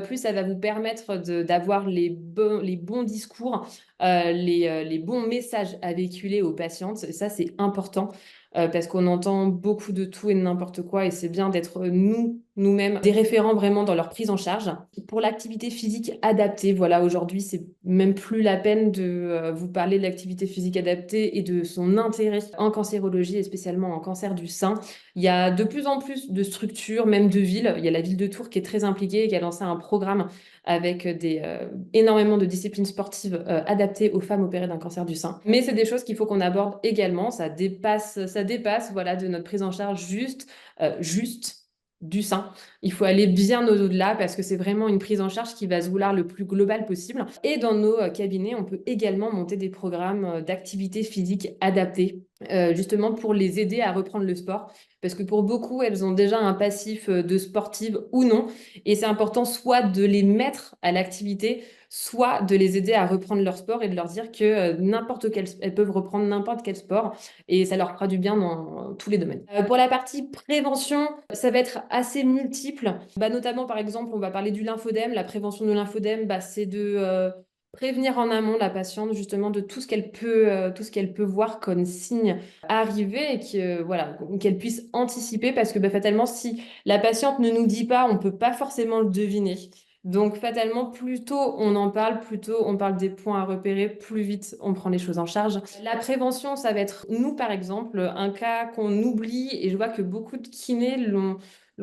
plus ça va vous permettre d'avoir les bons discours, les bons messages à véhiculer aux patientes. Et ça, c'est important parce qu'on entend beaucoup de tout et de n'importe quoi et c'est bien d'être nous-mêmes des référents vraiment dans leur prise en charge. Pour l'activité physique adaptée, voilà, aujourd'hui, c'est même plus la peine de vous parler de l'activité physique adaptée et de son intérêt en cancérologie et spécialement en cancer du sein. Il y a de plus en plus de structures, même de villes. Il y a la ville de Tours qui est très impliquée et qui a lancé un programme avec énormément de disciplines sportives adaptées aux femmes opérées d'un cancer du sein. Mais c'est des choses qu'il faut qu'on aborde également. Ça dépasse voilà, de notre prise en charge juste du sein. Il faut aller bien au-delà parce que c'est vraiment une prise en charge qui va se vouloir le plus global possible. Et dans nos cabinets, on peut également monter des programmes d'activité physique adaptés, justement pour les aider à reprendre le sport. Parce que pour beaucoup, elles ont déjà un passif de sportive ou non. Et c'est important soit de les mettre à l'activité, soit de les aider à reprendre leur sport et de leur dire que elles peuvent reprendre n'importe quel sport et ça leur fera du bien dans tous les domaines. Pour la partie prévention, ça va être assez multiple. Notamment, par exemple, on va parler du lymphodème. La prévention du lymphodème, c'est de prévenir en amont la patiente justement de tout ce qu'elle peut voir comme signe arriver et voilà, qu'elle puisse anticiper parce que fatalement, si la patiente ne nous dit pas, on ne peut pas forcément le deviner. Donc, fatalement, plus tôt on en parle, plus tôt on parle des points à repérer, plus vite on prend les choses en charge. La prévention, ça va être, nous, par exemple, un cas qu'on oublie, et je vois que beaucoup de kinés l'ont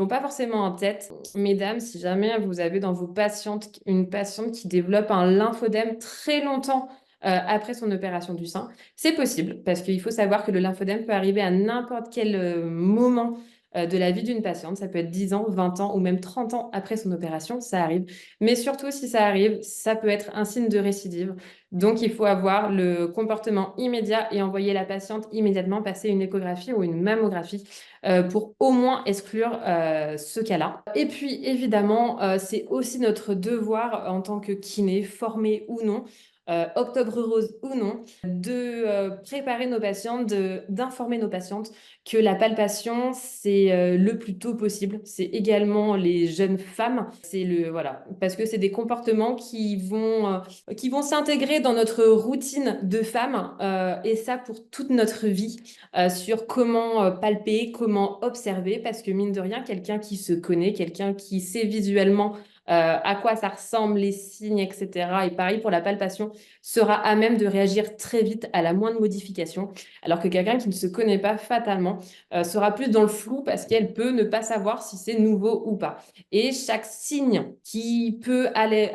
pas forcément en tête. Mesdames, si jamais vous avez dans vos patientes une patiente qui développe un lymphodème très longtemps après son opération du sein, c'est possible, parce qu'il faut savoir que le lymphodème peut arriver à n'importe quel moment de la vie d'une patiente. Ça peut être 10 ans, 20 ans ou même 30 ans après son opération, ça arrive. Mais surtout, si ça arrive, ça peut être un signe de récidive. Donc, il faut avoir le comportement immédiat et envoyer la patiente immédiatement passer une échographie ou une mammographie pour au moins exclure ce cas-là. Et puis, évidemment, c'est aussi notre devoir en tant que kiné, formé ou non, Octobre Rose ou non, de préparer nos patientes, d'informer nos patientes que la palpation, c'est le plus tôt possible. C'est également les jeunes femmes. Voilà, parce que c'est des comportements qui vont s'intégrer dans notre routine de femme et ça pour toute notre vie sur comment palper, comment observer, parce que mine de rien, quelqu'un qui se connaît, quelqu'un qui sait visuellement à quoi ça ressemble, les signes, etc. Et pareil pour la palpation, sera à même de réagir très vite à la moindre modification, alors que quelqu'un qui ne se connaît pas fatalement sera plus dans le flou parce qu'elle peut ne pas savoir si c'est nouveau ou pas. Et chaque signe qui peut aller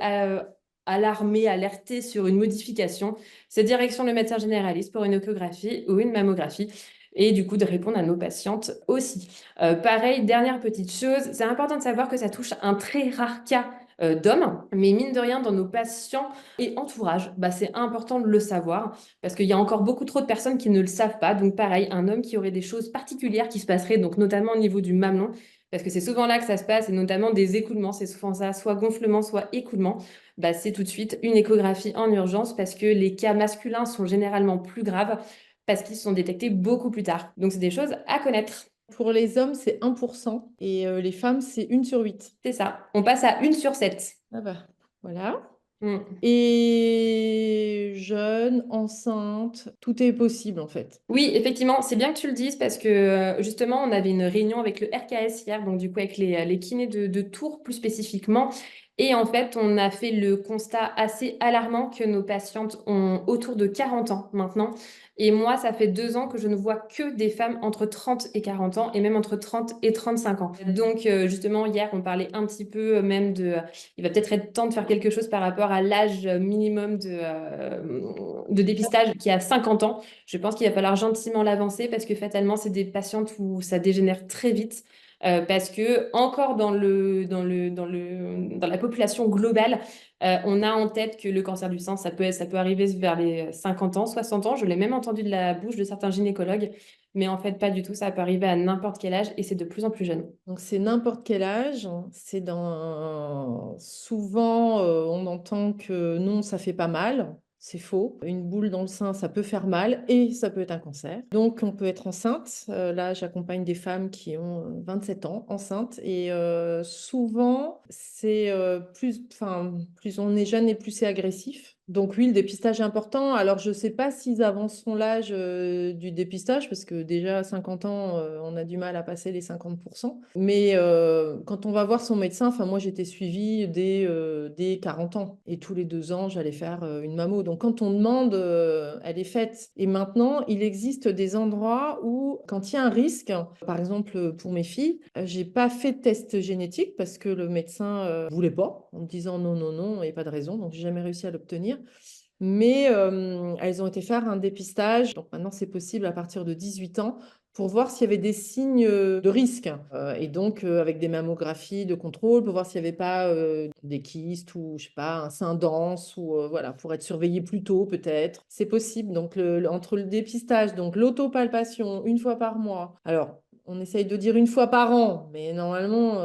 alarmer, alerter sur une modification, c'est direction le médecin généraliste pour une échographie ou une mammographie. Et du coup, de répondre à nos patientes aussi. Pareil, dernière petite chose, c'est important de savoir que ça touche un très rare cas d'hommes, mais mine de rien, dans nos patients et entourage, c'est important de le savoir parce qu'il y a encore beaucoup trop de personnes qui ne le savent pas. Donc pareil, un homme qui aurait des choses particulières qui se passeraient, donc notamment au niveau du mamelon, parce que c'est souvent là que ça se passe, et notamment des écoulements, c'est souvent ça, soit gonflement, soit écoulement, c'est tout de suite une échographie en urgence parce que les cas masculins sont généralement plus graves parce qu'ils sont détectés beaucoup plus tard. Donc, c'est des choses à connaître. Pour les hommes, c'est 1% et les femmes, c'est 1 sur 8. C'est ça. On passe à 1 sur 7. Ah voilà. Mm. Et jeune, enceinte, tout est possible en fait. Oui, effectivement, c'est bien que tu le dises parce que justement, on avait une réunion avec le RKS hier, donc du coup avec les kinés de Tours plus spécifiquement. Et en fait, on a fait le constat assez alarmant que nos patientes ont autour de 40 ans maintenant. Et moi, ça fait 2 ans que je ne vois que des femmes entre 30 et 40 ans et même entre 30 et 35 ans. Donc justement, hier, on parlait un petit peu même de... il va peut-être être temps de faire quelque chose par rapport à l'âge minimum de dépistage qui est à 50 ans. Je pense qu'il va falloir gentiment l'avancer parce que fatalement, c'est des patientes où ça dégénère très vite. Parce que encore dans la population globale, on a en tête que le cancer du sein, ça peut arriver vers les 50 ans, 60 ans. Je l'ai même entendu de la bouche de certains gynécologues, mais en fait, pas du tout. Ça peut arriver à n'importe quel âge et c'est de plus en plus jeune. Donc c'est n'importe quel âge, souvent on entend que non, ça fait pas mal. C'est faux. Une boule dans le sein, ça peut faire mal et ça peut être un cancer. Donc on peut être enceinte. Là, j'accompagne des femmes qui ont 27 ans, enceintes. Et souvent, c'est plus on est jeune et plus c'est agressif. Donc oui, le dépistage est important. Alors je ne sais pas s'ils avanceront l'âge du dépistage parce que déjà à 50 ans, on a du mal à passer les 50%. Mais quand on va voir son médecin, enfin moi j'étais suivie dès 40 ans et tous les 2 ans j'allais faire une mammo. Donc quand on demande, elle est faite. Et maintenant, il existe des endroits où quand il y a un risque, par exemple pour mes filles, j'ai pas fait de test génétique parce que le médecin voulait pas, en me disant non, non, non, et pas de raison. Donc j'ai jamais réussi à l'obtenir. Mais elles ont été faire un dépistage. Donc maintenant, c'est possible à partir de 18 ans pour voir s'il y avait des signes de risque. Et donc, avec des mammographies de contrôle, pour voir s'il n'y avait pas des kystes ou, je sais pas, un sein dense, ou voilà, pour être surveillé plus tôt, peut-être. C'est possible. Donc, entre le dépistage, donc l'autopalpation, une fois par mois. Alors, on essaye de dire une fois par an, mais normalement,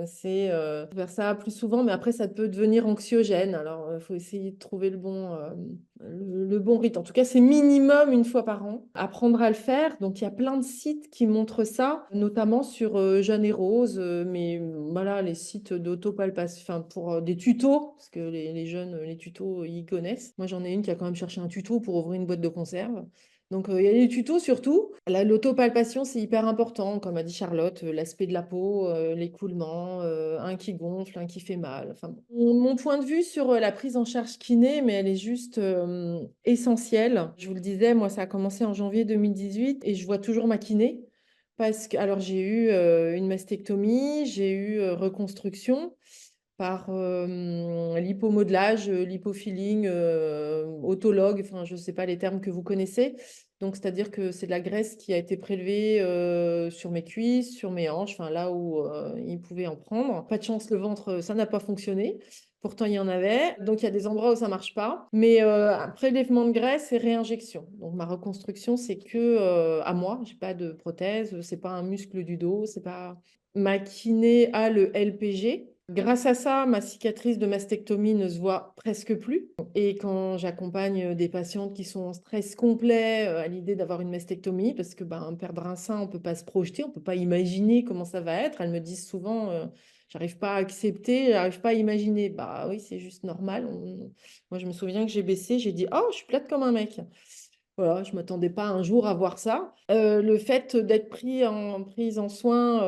c'est faire ça plus souvent. Mais après, ça peut devenir anxiogène. Alors, il faut essayer de trouver le bon rythme. En tout cas, c'est minimum une fois par an. Apprendre à le faire. Donc, il y a plein de sites qui montrent ça, notamment sur Jeanne et Rose. Mais voilà, les sites d'autopalpation, enfin, pour des tutos, parce que les jeunes, les tutos, ils connaissent. Moi, j'en ai une qui a quand même cherché un tuto pour ouvrir une boîte de conserve. Donc, il y a les tutos surtout. L'autopalpation, c'est hyper important, comme a dit Charlotte, l'aspect de la peau, l'écoulement, un qui gonfle, un qui fait mal. Enfin, mon point de vue sur la prise en charge kiné, mais elle est juste essentielle. Je vous le disais, moi, ça a commencé en janvier 2018 et je vois toujours ma kiné. Parce que, alors, j'ai eu une mastectomie, j'ai eu reconstruction par lipomodelage, lipofilling, autologue, enfin je ne sais pas les termes que vous connaissez. Donc c'est-à-dire que c'est de la graisse qui a été prélevée sur mes cuisses, sur mes hanches, enfin là où il pouvait en prendre. Pas de chance, le ventre, ça n'a pas fonctionné. Pourtant, il y en avait. Donc, il y a des endroits où ça ne marche pas. Mais un prélèvement de graisse et réinjection. Donc, ma reconstruction, c'est que à moi. Je n'ai pas de prothèse. Ce n'est pas un muscle du dos. C'est pas... Ma kiné a le LPG. Grâce à ça, ma cicatrice de mastectomie ne se voit presque plus. Et quand j'accompagne des patientes qui sont en stress complet à l'idée d'avoir une mastectomie, parce que perdre un sein, on ne peut pas se projeter, on ne peut pas imaginer comment ça va être. Elles me disent souvent, j'arrive pas à accepter, j'arrive pas à imaginer. Bah oui, c'est juste normal. Moi, je me souviens que j'ai baissé, j'ai dit, oh, je suis plate comme un mec. Voilà, je ne m'attendais pas un jour à voir ça. Le fait d'être prise en soin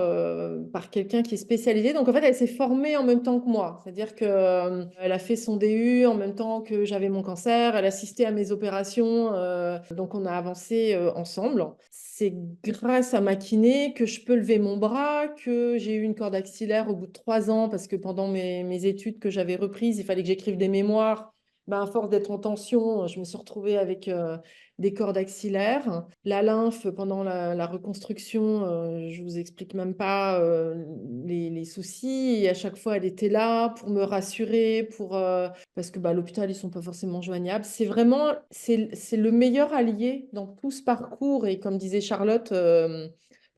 par quelqu'un qui est spécialisé. Donc, en fait, elle s'est formée en même temps que moi. C'est-à-dire qu'elle a fait son DU en même temps que j'avais mon cancer. Elle assistait à mes opérations. Donc, on a avancé ensemble. C'est grâce à ma kiné que je peux lever mon bras, que j'ai eu une corde axillaire au bout de 3 ans parce que pendant mes études que j'avais reprises, il fallait que j'écrive des mémoires. À force d'être en tension, je me suis retrouvée avec des cordes axillaires. La lymphe, pendant la reconstruction, je vous explique même pas les soucis. Et à chaque fois, elle était là pour me rassurer, parce que l'hôpital, ils sont pas forcément joignables. C'est vraiment, c'est le meilleur allié dans tout ce parcours. Et comme disait Charlotte,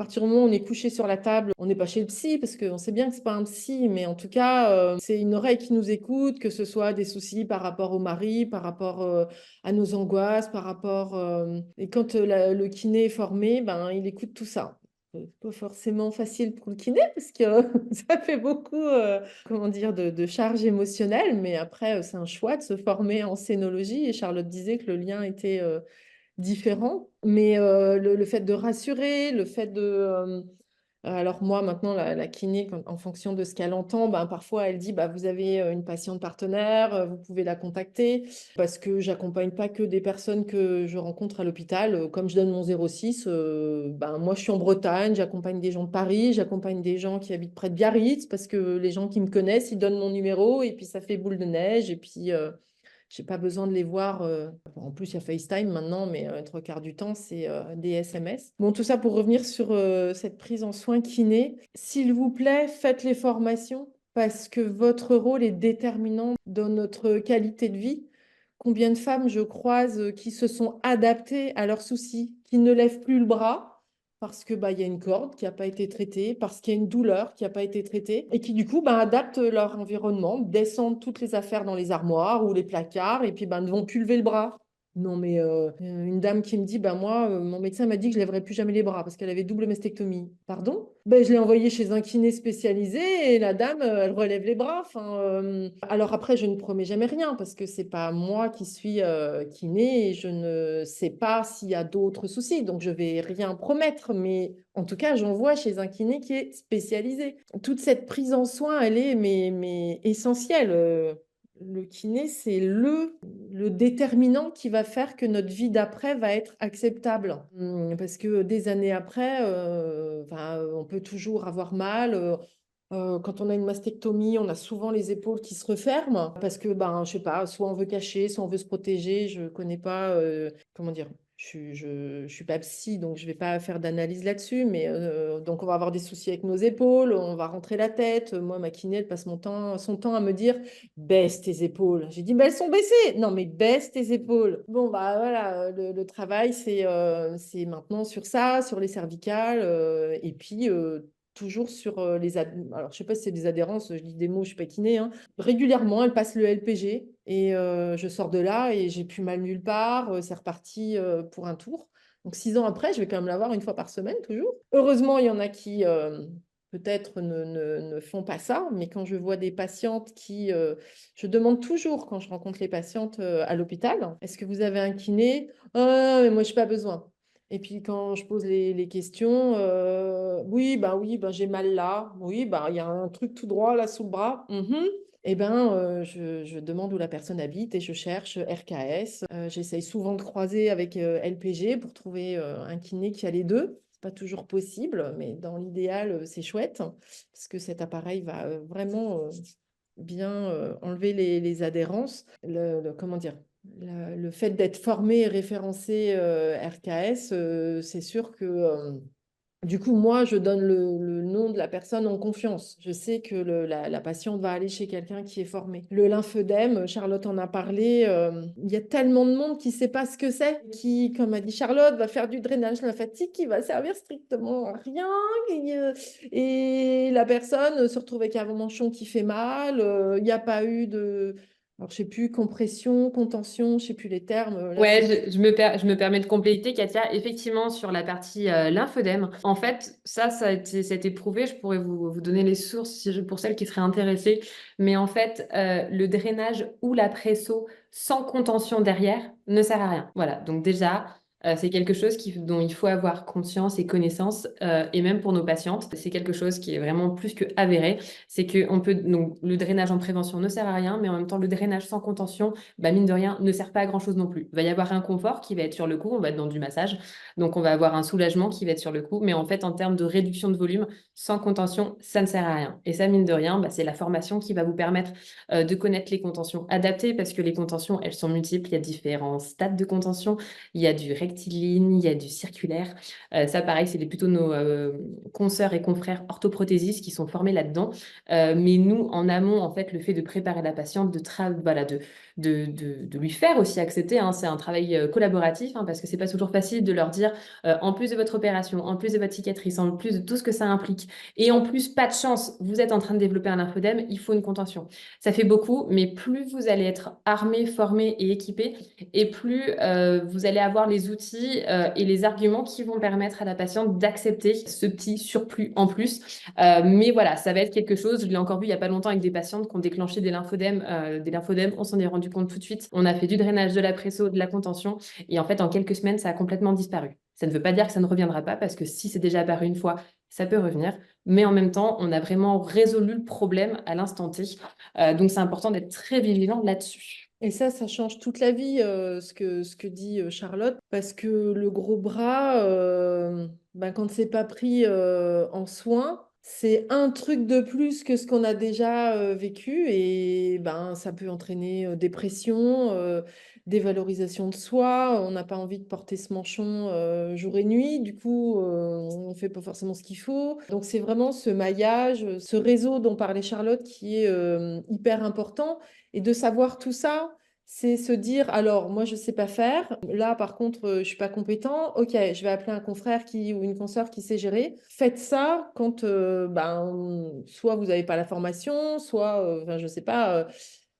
à partir du moment où on est couché sur la table, on n'est pas chez le psy, parce qu'on sait bien que c'est pas un psy, mais en tout cas, c'est une oreille qui nous écoute, que ce soit des soucis par rapport au mari, par rapport à nos angoisses, par rapport... Et quand le kiné est formé, il écoute tout ça. pas forcément facile pour le kiné parce que ça fait beaucoup, comment dire, de charge émotionnelle. Mais après, c'est un choix de se former en scénologie et Charlotte disait que le lien était, différent. Mais, le fait de rassurer, le fait de, alors moi maintenant la kiné en fonction de ce qu'elle entend, ben, parfois elle dit: «Bah, vous avez, une patiente partenaire, vous pouvez la contacter». Parce que j'accompagne pas que des personnes que je rencontre à l'hôpital, comme je donne mon 06, ben, moi je suis en Bretagne, j'accompagne des gens de Paris, j'accompagne des gens qui habitent près de Biarritz parce que les gens qui me connaissent, ils donnent mon numéro et puis ça fait boule de neige et puis, j'ai pas besoin de les voir. En plus, il y a FaceTime maintenant, mais 3/4 du temps, c'est des SMS. Bon, tout ça pour revenir sur cette prise en soin kiné. S'il vous plaît, faites les formations parce que votre rôle est déterminant dans notre qualité de vie. Combien de femmes je croise qui se sont adaptées à leurs soucis, qui ne lèvent plus le bras parce que bah, il y a une corde qui n'a pas été traitée, parce qu'il y a une douleur qui n'a pas été traitée, et qui du coup bah, adaptent leur environnement, descendent toutes les affaires dans les armoires ou les placards, et puis bah, ne vont plus lever le bras. Non, mais une dame qui me dit, bah, moi, mon médecin m'a dit que je ne lèverais plus jamais les bras parce qu'elle avait double mastectomie. Pardon? Ben, je l'ai envoyée chez un kiné spécialisé et la dame, elle relève les bras. Enfin, alors après, je ne promets jamais rien parce que c'est pas moi qui suis kiné et je ne sais pas s'il y a d'autres soucis. Donc, je vais rien promettre. Mais en tout cas, j'envoie chez un kiné qui est spécialisé. Toute cette prise en soin, elle est mais essentielle. Le kiné, c'est le déterminant qui va faire que notre vie d'après va être acceptable. Parce que des années après, enfin, on peut toujours avoir mal. Quand on a une mastectomie, on a souvent les épaules qui se referment parce que, ben, je sais pas, soit on veut cacher, soit on veut se protéger. Je connais pas, comment dire, je suis pas psy, donc je vais pas faire d'analyse là-dessus, mais donc on va avoir des soucis avec nos épaules, on va rentrer la tête. Moi, ma kiné, elle passe son temps à me dire, baisse tes épaules. J'ai dit, mais elles sont baissées. Non, mais baisse tes épaules. Bon, bah voilà, le travail, c'est maintenant sur ça, sur les cervicales, et puis toujours sur alors je sais pas si c'est des adhérences, je dis des mots, je suis pas kiné, hein. Régulièrement, elle passe le LPG et je sors de là et j'ai plus mal nulle part, c'est reparti pour un tour. Donc 6 ans après, je vais quand même l'avoir une fois par semaine toujours. Heureusement, il y en a qui peut-être ne font pas ça, mais quand je vois des patientes qui... je demande toujours quand je rencontre les patientes à l'hôpital, est-ce que vous avez un kiné? Ah, mais moi, je n'ai pas besoin. Et puis quand je pose les questions, oui, bah, j'ai mal là. Oui, bah, il y a un truc tout droit là sous le bras. Mhm. Eh ben, je demande où la personne habite et je cherche RKS. J'essaye souvent de croiser avec LPG pour trouver un kiné qui a les deux. C'est pas toujours possible, mais dans l'idéal, c'est chouette parce que cet appareil va vraiment bien enlever les adhérences. Comment dire? Le fait d'être formé et référencé RKS, c'est sûr que du coup, moi, je donne le nom de la personne en confiance. Je sais que la patiente va aller chez quelqu'un qui est formé. Le lymphœdème, Charlotte en a parlé, il y a tellement de monde qui ne sait pas ce que c'est, qui, comme a dit Charlotte, va faire du drainage lymphatique qui va servir strictement à rien. Et la personne se retrouve avec un manchon qui fait mal. Il n'y a pas eu de... Alors, je sais plus, compression, contention, je sais plus les termes. Là, Ouais, je me permets de compléter, Katia. Effectivement, sur la partie lymphodème, en fait, ça a été prouvé. Je pourrais vous donner les sources pour celles qui seraient intéressées. Mais en fait, le drainage ou la presso sans contention derrière ne sert à rien. Voilà. Donc déjà, c'est quelque chose dont il faut avoir conscience et connaissance. Et même pour nos patientes, c'est quelque chose qui est vraiment plus que avéré. C'est que donc, le drainage en prévention ne sert à rien, mais en même temps, le drainage sans contention, bah, mine de rien, ne sert pas à grand-chose non plus. Il va y avoir un confort qui va être sur le coup, on va être dans du massage, donc on va avoir un soulagement qui va être sur le coup, mais en fait, en termes de réduction de volume, sans contention, ça ne sert à rien. Et ça, mine de rien, bah, c'est la formation qui va vous permettre de connaître les contentions adaptées, parce que les contentions, elles sont multiples, il y a différents stades de contention, il y a du rectiligne, il y a du circulaire. Ça, pareil, c'est plutôt nos consoeurs et confrères orthoprothésistes qui sont formés là-dedans. Mais nous, en amont, en fait, le fait de préparer la patiente, de lui faire aussi accepter, hein, c'est un travail collaboratif, hein, parce que c'est pas toujours facile de leur dire, en plus de votre opération, en plus de votre cicatrice, en plus de tout ce que ça implique, et en plus, pas de chance, vous êtes en train de développer un lymphodème, il faut une contention. Ça fait beaucoup, mais plus vous allez être armé, formé et équipé, et plus vous allez avoir les outils outils et les arguments qui vont permettre à la patiente d'accepter ce petit surplus en plus. Mais voilà, ça va être quelque chose, je l'ai encore vu il n'y a pas longtemps avec des patientes qui ont déclenché des lymphodèmes. On s'en est rendu compte tout de suite. On a fait du drainage, de la presso, de la contention. Et en fait, en quelques semaines, ça a complètement disparu. Ça ne veut pas dire que ça ne reviendra pas, parce que si c'est déjà apparu une fois, ça peut revenir. Mais en même temps, on a vraiment résolu le problème à l'instant T. Donc, c'est important d'être très vigilant là-dessus. Et ça change toute la vie, ce que dit Charlotte, parce que le gros bras, ben, quand c'est pas pris en soin, c'est un truc de plus que ce qu'on a déjà vécu, et ben, ça peut entraîner dépression, dévalorisation de soi. On n'a pas envie de porter ce manchon jour et nuit, du coup, on fait pas forcément ce qu'il faut. Donc c'est vraiment ce maillage, ce réseau dont parlait Charlotte qui est hyper important. Et de savoir tout ça, c'est se dire, alors moi je sais pas faire, là par contre je suis pas compétent, ok, je vais appeler un confrère ou une consoeur qui sait gérer. Faites ça quand ben, soit vous n'avez pas la formation, soit, enfin, je sais pas,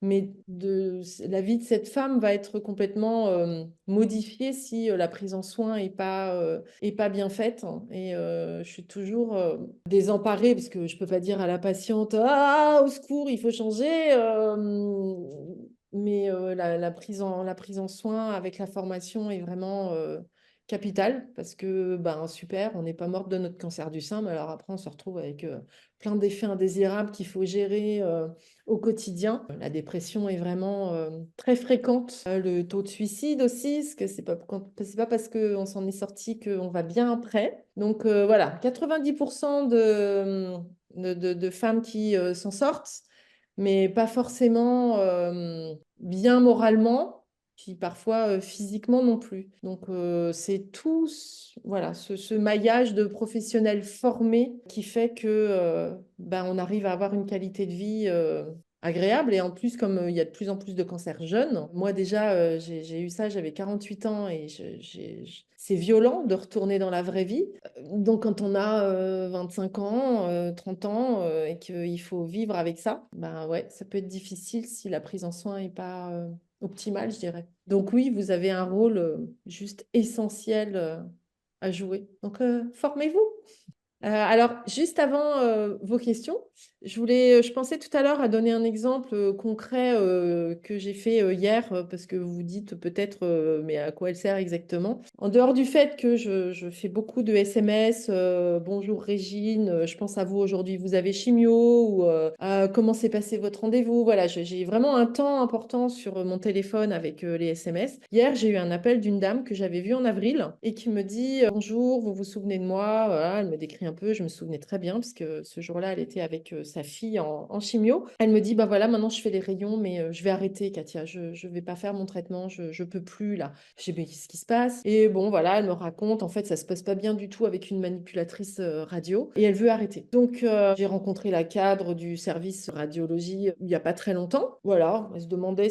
mais la vie de cette femme va être complètement modifiée si la prise en soin est pas bien faite. Et je suis toujours désemparée, parce que je peux pas dire à la patiente, ah, au secours, il faut changer. Mais la prise en soin avec la formation est vraiment capitale, parce que, ben, super, on n'est pas morte de notre cancer du sein, mais alors après, on se retrouve avec plein d'effets indésirables qu'il faut gérer au quotidien. La dépression est vraiment très fréquente. Le taux de suicide aussi, parce que c'est pas parce qu'on s'en est sorti qu'on va bien après. Donc voilà, 90% de femmes qui s'en sortent, mais pas forcément bien moralement, puis parfois physiquement non plus. Donc c'est tout voilà, ce maillage de professionnels formés qui fait que ben, on arrive à avoir une qualité de vie agréable. Et en plus, comme il y a de plus en plus de cancers jeunes, moi déjà, j'ai eu ça, j'avais 48 ans, et c'est violent de retourner dans la vraie vie. Donc quand on a 25 ans, 30 ans, et qu'il faut vivre avec ça, ben ouais, ça peut être difficile si la prise en soin n'est pas optimale, je dirais. Donc oui, vous avez un rôle juste essentiel à jouer. Donc formez-vous. Alors, juste avant vos questions, je pensais tout à l'heure à donner un exemple concret que j'ai fait hier, parce que vous vous dites peut-être, mais à quoi elle sert exactement? En dehors du fait que je fais beaucoup de SMS, bonjour Régine, je pense à vous aujourd'hui, vous avez chimio, ou comment s'est passé votre rendez-vous? Voilà, j'ai vraiment un temps important sur mon téléphone avec les SMS. Hier, j'ai eu un appel d'une dame que j'avais vue en avril et qui me dit bonjour, vous vous souvenez de moi? Voilà, elle me décrit un peu, je me souvenais très bien, parce que ce jour-là, elle était avec sa fille en chimio. Elle me dit, bah voilà, maintenant je fais les rayons, mais je vais arrêter, Katia, je vais pas faire mon traitement, je peux plus là. Je dis, mais qu'est-ce qui se passe? Et bon, voilà, elle me raconte, en fait, ça se passe pas bien du tout avec une manipulatrice radio, et elle veut arrêter. Donc, j'ai rencontré la cadre du service radiologie il y a pas très longtemps. Voilà, elle se demandait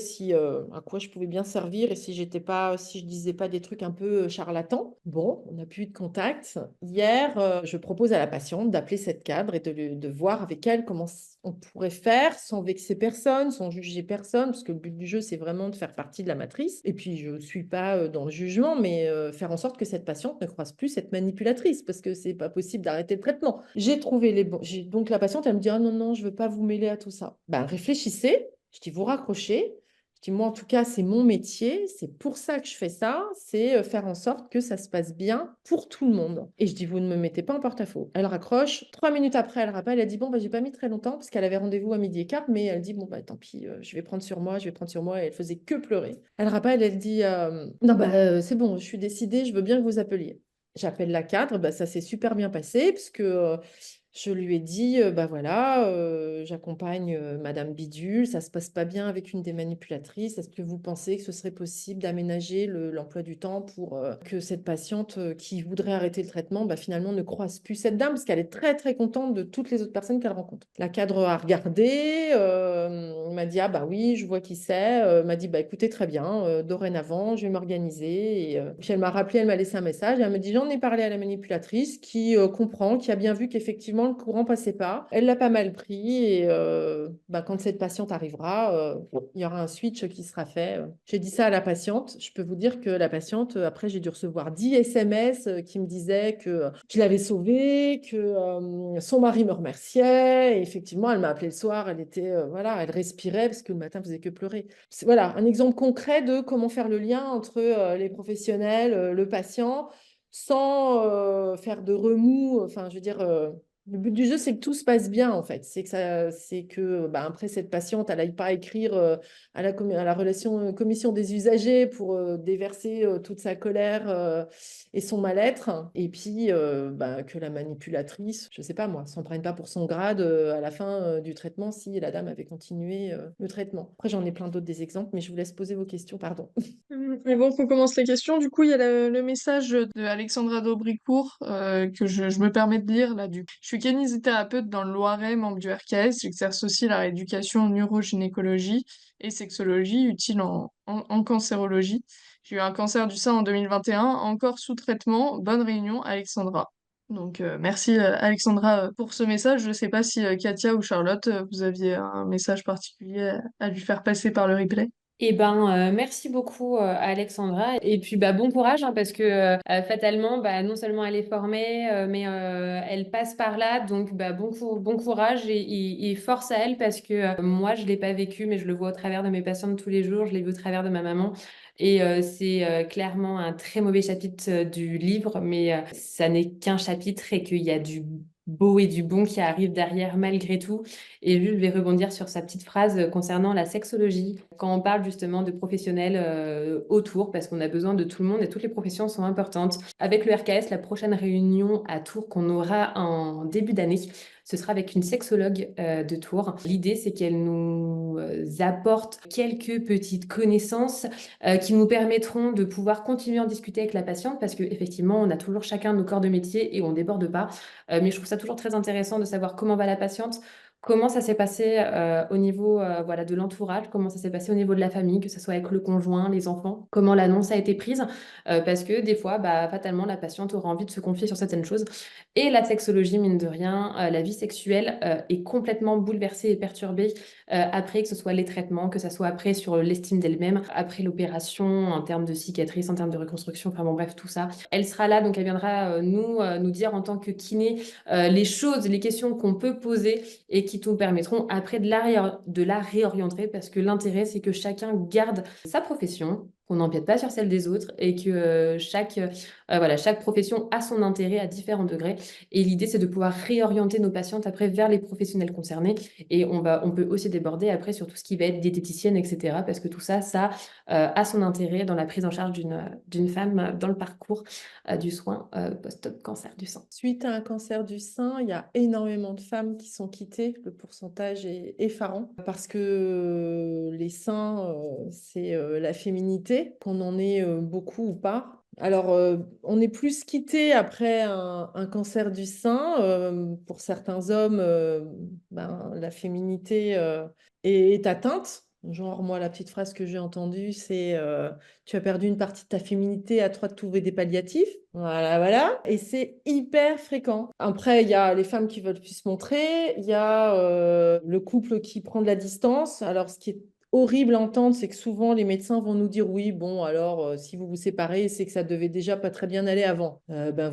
à quoi je pouvais bien servir, et si je disais pas des trucs un peu charlatans. Bon, on n'a plus eu de contact. Hier, je propose à la patiente d'appeler cette cadre et de voir avec elle comment on pourrait faire sans vexer personne, sans juger personne, parce que le but du jeu, c'est vraiment de faire partie de la matrice. Et puis, je ne suis pas dans le jugement, mais faire en sorte que cette patiente ne croise plus cette manipulatrice, parce que c'est pas possible d'arrêter le traitement. J'ai trouvé les bons. Donc, la patiente, elle me dit, ah non, non, je veux pas vous mêler à tout ça. Ben, réfléchissez. Je dis, vous raccrochez. Je dis, moi, en tout cas, c'est mon métier, c'est pour ça que je fais ça, c'est faire en sorte que ça se passe bien pour tout le monde. Et je dis, vous ne me mettez pas en porte-à-faux. Elle raccroche, 3 minutes après, elle rappelle, elle dit, bon, bah, j'ai pas mis très longtemps, parce qu'elle avait rendez-vous à 12h15, mais elle dit, bon, bah, tant pis, je vais prendre sur moi, et elle faisait que pleurer. Elle rappelle, elle dit, non, bah, c'est bon, je suis décidée, je veux bien que vous appeliez. J'appelle la cadre, bah, ça s'est super bien passé, parce que je lui ai dit, bah voilà, j'accompagne Madame Bidule, ça se passe pas bien avec une des manipulatrices. Est-ce que vous pensez que ce serait possible d'aménager l'emploi du temps pour que cette patiente qui voudrait arrêter le traitement, bah, finalement ne croise plus cette dame, parce qu'elle est très très contente de toutes les autres personnes qu'elle rencontre. La cadre a regardé, m'a dit, ah bah oui, je vois qui c'est, m'a dit, bah écoutez, très bien, dorénavant, je vais m'organiser. Et puis elle m'a rappelé, elle m'a laissé un message, elle me dit, j'en ai parlé à la manipulatrice qui comprend, qui a bien vu qu'effectivement, le courant passait pas. Elle l'a pas mal pris et quand cette patiente arrivera, il y aura un switch qui sera fait. J'ai dit ça à la patiente. Je peux vous dire que la patiente, après, j'ai dû recevoir 10 SMS qui me disaient que je l'avais sauvée, que son mari me remerciait. Et effectivement, elle m'a appelé le soir. Elle était, voilà, elle respirait parce que le matin, elle faisait que pleurer. Voilà, un exemple concret de comment faire le lien entre les professionnels, le patient, sans faire de remous. Enfin, je veux dire, le but du jeu, c'est que tout se passe bien, en fait. C'est que, après, cette patiente, elle n'aille pas écrire à la commission des usagers pour déverser toute sa colère et son mal-être. Et puis, que la manipulatrice, je ne sais pas moi, s'en prenne pas pour son grade à la fin du traitement si la dame avait continué le traitement. Après, j'en ai plein d'autres des exemples, mais je vous laisse poser vos questions, pardon. Et bon, qu'on commence les questions. Du coup, il y a le message de Alexandra d'Aubricourt que je me permets de lire là. Je suis kinésithérapeute dans le Loiret, membre du RKS. J'exerce aussi la rééducation en urogynécologie et sexologie, utile en cancérologie. J'ai eu un cancer du sein en 2021, encore sous traitement. Bonne réunion, Alexandra. Donc, merci Alexandra pour ce message. Je ne sais pas si Katia ou Charlotte, vous aviez un message particulier à lui faire passer par le replay. Eh ben, merci beaucoup Alexandra. Et puis bon courage hein, parce que fatalement, non seulement elle est formée, mais elle passe par là. Donc bon courage et force à elle parce que moi, je l'ai pas vécu, mais je le vois au travers de mes patients de tous les jours. Je l'ai vu au travers de ma maman. Et c'est clairement un très mauvais chapitre du livre, mais ça n'est qu'un chapitre et qu'il y a du beau et du bon qui arrive derrière malgré tout. Et lui, je vais rebondir sur sa petite phrase concernant la sexologie, quand on parle justement de professionnels autour, parce qu'on a besoin de tout le monde et toutes les professions sont importantes. Avec le RKS, la prochaine réunion à Tours qu'on aura en début d'année, ce sera avec une sexologue de Tours. L'idée, c'est qu'elle nous apporte quelques petites connaissances qui nous permettront de pouvoir continuer à en discuter avec la patiente, parce qu'effectivement, on a toujours chacun nos corps de métier et on déborde pas. Mais je trouve ça toujours très intéressant de savoir comment va la patiente, comment ça s'est passé au niveau voilà, de l'entourage, comment ça s'est passé au niveau de la famille, que ce soit avec le conjoint, les enfants, comment l'annonce a été prise, parce que des fois, fatalement, la patiente aura envie de se confier sur certaines choses. Et la sexologie, mine de rien, la vie sexuelle est complètement bouleversée et perturbée après, que ce soit les traitements, que ce soit après sur l'estime d'elle-même, après l'opération, en termes de cicatrices, en termes de reconstruction, enfin bon, bref, tout ça. Elle sera là, donc elle viendra nous dire en tant que kiné les choses, les questions qu'on peut poser et qui nous permettront après de la réorienter, parce que l'intérêt, c'est que chacun garde sa profession, qu'on n'empiète pas sur celle des autres et que chaque profession a son intérêt à différents degrés. Et l'idée, c'est de pouvoir réorienter nos patientes après vers les professionnels concernés. Et on peut aussi déborder après sur tout ce qui va être diététicienne, etc. Parce que tout ça, a son intérêt dans la prise en charge d'une femme dans le parcours du soin post-cancer du sein. Suite à un cancer du sein, il y a énormément de femmes qui sont quittées. Le pourcentage est effarant parce que les seins, c'est la féminité, qu'on en ait beaucoup ou pas. Alors, on est plus quitté après un cancer du sein. Pour certains hommes, la féminité est atteinte. Genre, moi, la petite phrase que j'ai entendue, c'est tu as perdu une partie de ta féminité, à toi de trouver des palliatifs. Voilà, voilà. Et c'est hyper fréquent. Après, il y a les femmes qui veulent plus se montrer. Il y a le couple qui prend de la distance. Alors, ce qui est horrible à entendre, c'est que souvent les médecins vont nous dire oui, bon, alors si vous vous séparez, c'est que ça devait déjà pas très bien aller avant.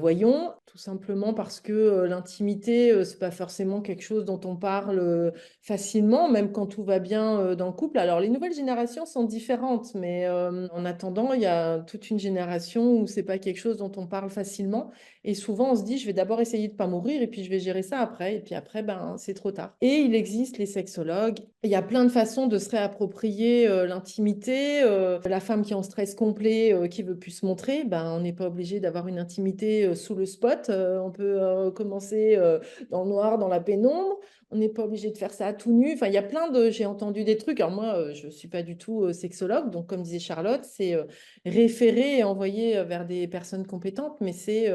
Voyons, tout simplement parce que l'intimité, c'est pas forcément quelque chose dont on parle facilement, même quand tout va bien dans le couple. Alors, les nouvelles générations sont différentes, mais en attendant, il y a toute une génération où c'est pas quelque chose dont on parle facilement. Et souvent, on se dit, je vais d'abord essayer de pas mourir et puis je vais gérer ça après. Et puis après, c'est trop tard. Et il existe les sexologues. Il y a plein de façons de se réapproprier l'intimité. La femme qui est en stress complet, qui veut plus se montrer, on n'est pas obligé d'avoir une intimité sous le spot. On peut commencer dans le noir, dans la pénombre. On n'est pas obligé de faire ça à tout nu. Enfin, il y a plein de... J'ai entendu des trucs. Alors moi, je ne suis pas du tout sexologue. Donc, comme disait Charlotte, c'est référer et envoyer vers des personnes compétentes. Mais c'est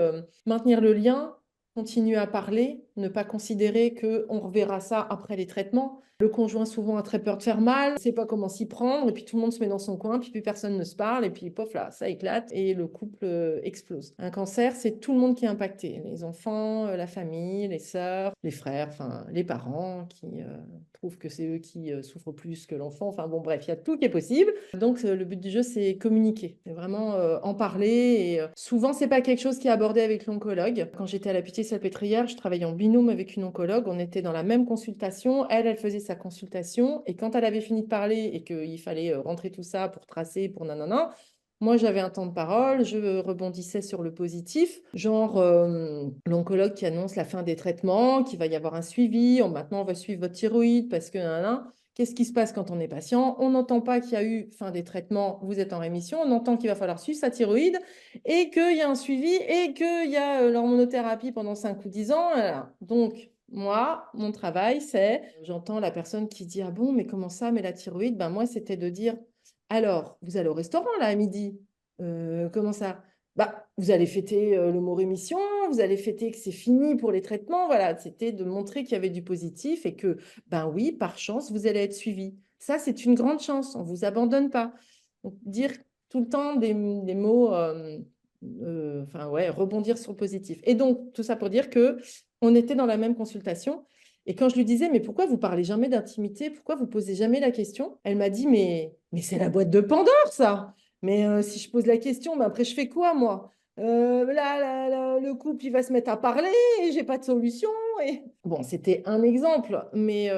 maintenir le lien continuer à parler, ne pas considérer qu'on reverra ça après les traitements. Le conjoint souvent a très peur de faire mal, ne sait pas comment s'y prendre, et puis tout le monde se met dans son coin, puis plus personne ne se parle, et puis pof là, ça éclate, et le couple explose. Un cancer, c'est tout le monde qui est impacté, les enfants, la famille, les sœurs, les frères, enfin les parents qui trouvent que c'est eux qui souffrent plus que l'enfant, enfin bon bref, il y a tout qui est possible. Donc le but du jeu, c'est communiquer, c'est vraiment en parler, et souvent c'est pas quelque chose qui est abordé avec l'oncologue. Quand j'étais à la Pitié-Salpêtrière, je travaillais en binôme avec une oncologue, on était dans la même consultation, elle faisait sa consultation, et quand elle avait fini de parler et qu'il fallait rentrer tout ça pour tracer, pour nanana, moi, j'avais un temps de parole, je rebondissais sur le positif, genre l'oncologue qui annonce la fin des traitements, qu'il va y avoir un suivi, maintenant on va suivre votre thyroïde parce que nanana. Qu'est-ce qui se passe quand on est patient? On n'entend pas qu'il y a eu fin des traitements, vous êtes en rémission, on entend qu'il va falloir suivre sa thyroïde et qu'il y a un suivi et qu'il y a l'hormonothérapie pendant 5 ou 10 ans. Voilà. Donc, moi, mon travail, c'est, j'entends la personne qui dit, ah bon, mais comment ça, mais la thyroïde? Ben moi, c'était de dire, alors, vous allez au restaurant là à midi. Comment ça? Bah, vous allez fêter le mot rémission, vous allez fêter que c'est fini pour les traitements. Voilà, c'était de montrer qu'il y avait du positif et que, ben oui, par chance, vous allez être suivi. Ça, c'est une grande chance. On ne vous abandonne pas. Donc, dire tout le temps des mots, enfin ouais, rebondir sur le positif. Et donc, tout ça pour dire que on était dans la même consultation. Et quand je lui disais, mais pourquoi vous parlez jamais d'intimité? Pourquoi vous posez jamais la question? Elle m'a dit, mais c'est la boîte de Pandore, ça. Mais si je pose la question, ben après, je fais quoi, moi? Le couple, il va se mettre à parler et j'ai pas de solution. Et... Bon, c'était un exemple, mais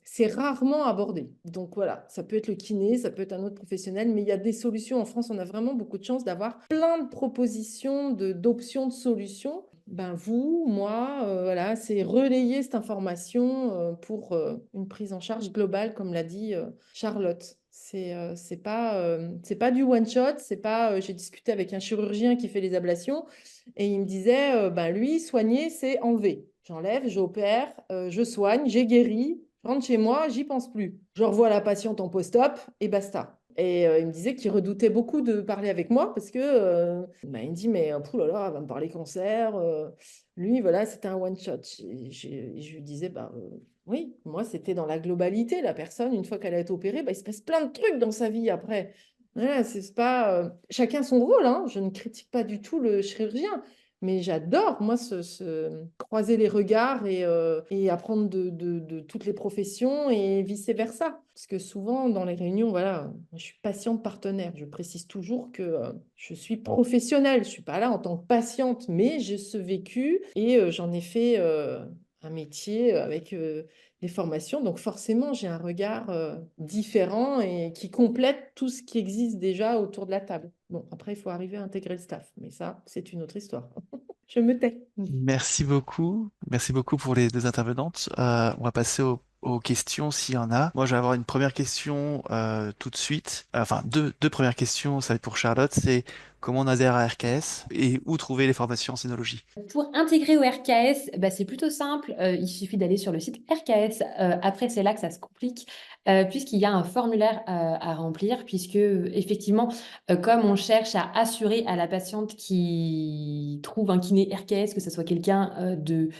c'est rarement abordé. Donc voilà, ça peut être le kiné, ça peut être un autre professionnel, mais il y a des solutions. En France, on a vraiment beaucoup de chance d'avoir plein de propositions, d'options, de solutions. Ben vous, moi, voilà, c'est relayer cette information pour une prise en charge globale, comme l'a dit Charlotte. C'est pas du one shot, c'est pas. J'ai discuté avec un chirurgien qui fait les ablations et il me disait, ben lui, soigner, c'est enlever. J'enlève, j'opère, je soigne, j'ai guéri, je rentre chez moi, j'y pense plus. Je revois la patiente en post-op et basta. Et il me disait qu'il redoutait beaucoup de parler avec moi parce que ben, il me dit, mais poulala, elle va me parler cancer. Lui, voilà, c'était un one-shot. Je lui disais, bah, oui, moi, c'était dans la globalité. La personne, une fois qu'elle a été opérée, bah, il se passe plein de trucs dans sa vie après. Voilà, c'est pas, chacun son rôle, hein. Je ne critique pas du tout le chirurgien. Mais j'adore, moi, croiser les regards et apprendre de toutes les professions et vice-versa. Parce que souvent, dans les réunions, voilà, je suis patiente partenaire. Je précise toujours que je suis professionnelle. Je ne suis pas là en tant que patiente, mais j'ai ce vécu et j'en ai fait un métier avec des formations. Donc forcément, j'ai un regard différent et qui complète tout ce qui existe déjà autour de la table. Bon, après, il faut arriver à intégrer le staff, mais ça, c'est une autre histoire. Je me tais. Merci beaucoup. Merci beaucoup pour les deux intervenantes. On va passer aux questions s'il y en a. Moi, je vais avoir une première question tout de suite. Enfin, deux premières questions. Ça va être pour Charlotte. C'est comment on adhère à RKS et où trouver les formations en scénologie. Pour intégrer au RKS, bah, c'est plutôt simple. Il suffit d'aller sur le site RKS. Après, c'est là que ça se complique, puisqu'il y a un formulaire à remplir, puisque effectivement, comme on cherche à assurer à la patiente qui trouve un kiné RKS que ce soit quelqu'un de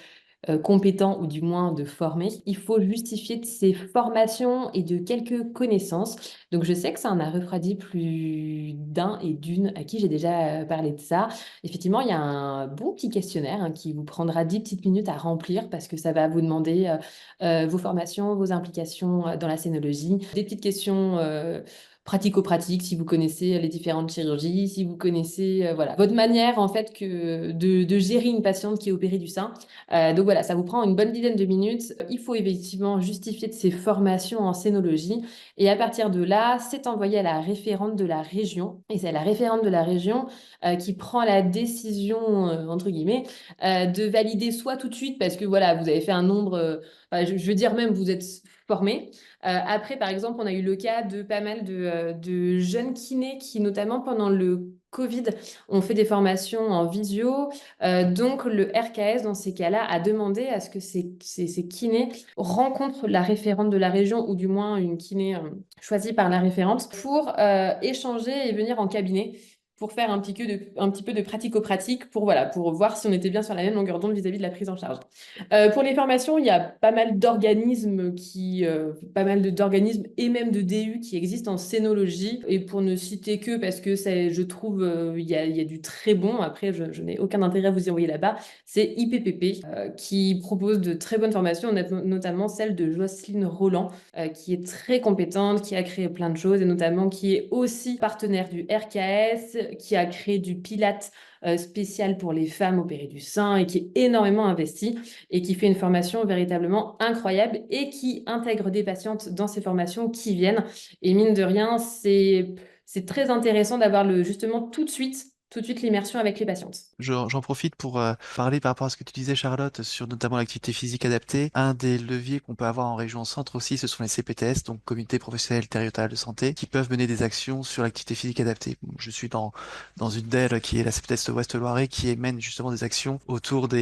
compétent ou du moins de formé, il faut justifier de ses formations et de quelques connaissances. Donc je sais que ça en a refroidi plus d'un et d'une à qui j'ai déjà parlé de ça. Effectivement, il y a un beau petit questionnaire qui vous prendra 10 petites minutes à remplir parce que ça va vous demander vos formations, vos implications dans la scénologie, des petites questions pratico-pratique, si vous connaissez les différentes chirurgies, si vous connaissez voilà, votre manière en fait de gérer une patiente qui est opérée du sein. Donc voilà, ça vous prend une bonne dizaine de minutes. Il faut effectivement justifier de ses formations en scénologie. Et à partir de là, c'est envoyé à la référente de la région. Et c'est la référente de la région qui prend la décision, entre guillemets, de valider soit tout de suite, parce que voilà, vous avez fait un nombre, je veux dire même, vous êtes formé. Après, par exemple, on a eu le cas de pas mal de jeunes kinés qui, notamment pendant le Covid, ont fait des formations en visio. Donc, le RKS, dans ces cas-là, a demandé à ce que ces kinés rencontrent la référente de la région, ou du moins une kiné choisie par la référente, pour échanger et venir en cabinet pour faire un petit peu de pratico-pratique pour, voilà, pour voir si on était bien sur la même longueur d'onde vis-à-vis de la prise en charge. Pour les formations, il y a pas mal d'organismes et même de DU qui existent en scénologie. Et pour ne citer que, parce que je trouve il y a du très bon, après je n'ai aucun intérêt à vous y envoyer là-bas, c'est IPPP qui propose de très bonnes formations, notamment celle de Jocelyne Roland, qui est très compétente, qui a créé plein de choses et notamment qui est aussi partenaire du RKS, qui a créé du Pilates spécial pour les femmes opérées du sein et qui est énormément investie et qui fait une formation véritablement incroyable et qui intègre des patientes dans ces formations qui viennent. Et mine de rien, c'est très intéressant d'avoir justement tout de suite l'immersion avec les patientes. J'en profite pour parler par rapport à ce que tu disais, Charlotte, sur notamment l'activité physique adaptée. Un des leviers qu'on peut avoir en région centre aussi, ce sont les CPTS, donc Comité professionnel territorial de santé, qui peuvent mener des actions sur l'activité physique adaptée. Je suis dans une d'elles qui est la CPTS Ouest Loiret, qui mène justement des actions autour de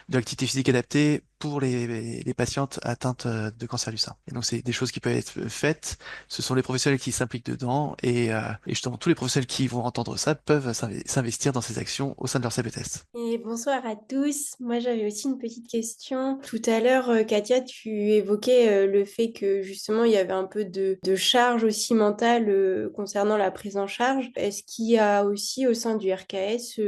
l'activité physique adaptée pour les patientes atteintes de cancer du sein. Et donc, c'est des choses qui peuvent être faites. Ce sont les professionnels qui s'impliquent dedans et justement, tous les professionnels qui vont entendre ça peuvent s'investir dans ces actions au sein de leur CPTS. Et bonsoir à tous. Moi, j'avais aussi une petite question. Tout à l'heure, Katia, tu évoquais le fait que justement, il y avait un peu de charge aussi mentale concernant la prise en charge. Est-ce qu'il y a aussi au sein du RKS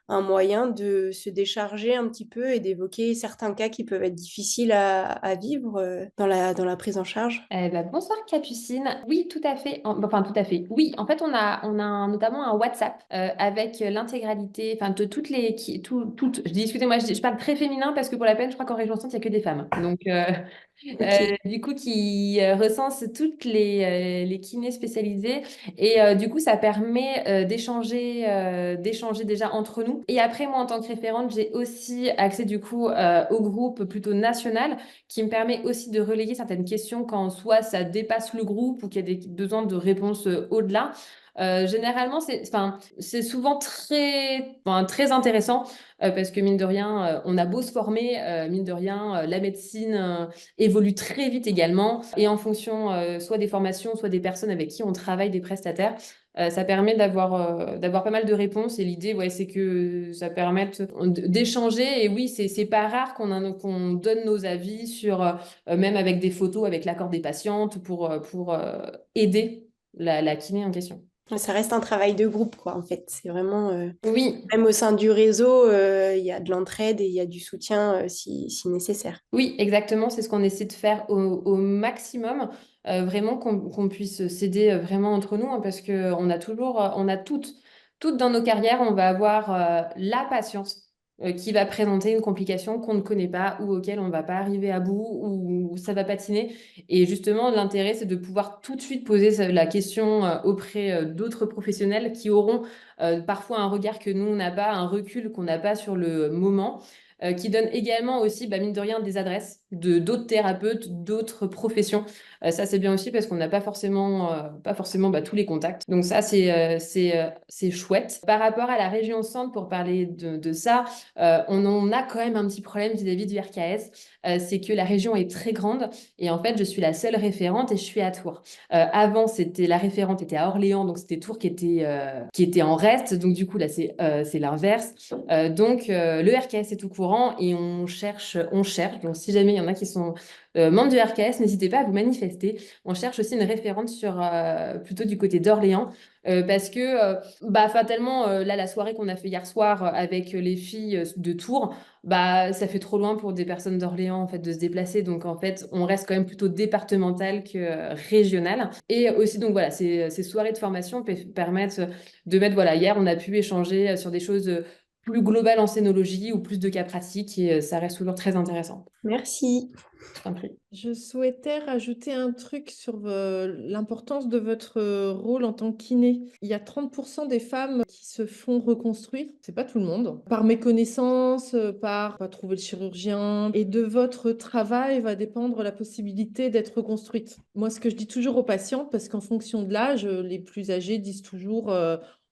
un moyen de se décharger un petit peu et d'évoquer certains cas qui peuvent être difficiles à vivre dans la prise en charge? Bonsoir Capucine. Oui, tout à fait. Enfin, tout à fait. Oui, en fait, on a notamment un WhatsApp avec l'intégralité, enfin, de toutes les... je dis, excusez-moi, je parle très féminin parce que pour la peine, je crois qu'en région centre, il n'y a que des femmes. Donc, Ok. du coup, qui recense toutes les kinés spécialisés. Et du coup, ça permet d'échanger déjà entre nous. Et après, moi, en tant que référente, j'ai aussi accès du coup au groupe plutôt national qui me permet aussi de relayer certaines questions quand soit ça dépasse le groupe ou qu'il y a des besoins de réponses au-delà. Généralement, c'est souvent très intéressant parce que mine de rien, on a beau se former, mine de rien, la médecine évolue très vite également et en fonction soit des formations, soit des personnes avec qui on travaille, des prestataires, ça permet d'avoir pas mal de réponses et l'idée, ouais, c'est que ça permette d'échanger et oui, c'est pas rare qu'on donne nos avis sur, même avec des photos, avec l'accord des patientes pour aider la kiné en question. Ça reste un travail de groupe, quoi, en fait. C'est vraiment, Oui, même au sein du réseau, il y a de l'entraide et il y a du soutien si nécessaire. oui, exactement. C'est ce qu'on essaie de faire au maximum. Vraiment qu'on puisse s'aider vraiment entre nous, hein, parce que on a toutes dans nos carrières, on va avoir la patiente qui va présenter une complication qu'on ne connaît pas ou auquel on ne va pas arriver à bout ou ça va patiner. Et justement, l'intérêt, c'est de pouvoir tout de suite poser la question auprès d'autres professionnels qui auront parfois un regard que nous, on n'a pas, un recul qu'on n'a pas sur le moment qui donne également aussi, bah, mine de rien, des adresses de d'autres thérapeutes, d'autres professions. Ça, c'est bien aussi parce qu'on n'a pas forcément bah, tous les contacts. Donc ça, c'est chouette. Par rapport à la région centre, pour parler de ça, on en a quand même un petit problème vis-à-vis du RKS. C'est que la région est très grande et en fait, je suis la seule référente et je suis à Tours. Avant, la référente était à Orléans, donc c'était Tours qui était en reste. Donc du coup, là, c'est l'inverse. Donc, le RKS est tout courant et on cherche. Donc, si jamais il y en a qui sont membres du RKS, n'hésitez pas à vous manifester. On cherche aussi une référente plutôt du côté d'Orléans. Parce que bah, fatalement, là, la soirée qu'on a fait hier soir avec les filles de Tours, bah, ça fait trop loin pour des personnes d'Orléans en fait, de se déplacer. Donc, en fait, on reste quand même plutôt départemental que régional. Et aussi, donc voilà, ces soirées de formation permettent de mettre, voilà, hier, on a pu échanger sur des choses plus globales en scénologie ou plus de cas pratiques et ça reste toujours très intéressant. Merci. Je t'en prie. Je souhaitais rajouter un truc sur l'importance de votre rôle en tant que kiné. Il y a 30% des femmes qui se font reconstruire, c'est pas tout le monde, par méconnaissance, par pas trouver le chirurgien. Et de votre travail va dépendre la possibilité d'être reconstruite. Moi, ce que je dis toujours aux patientes, parce qu'en fonction de l'âge, les plus âgés disent toujours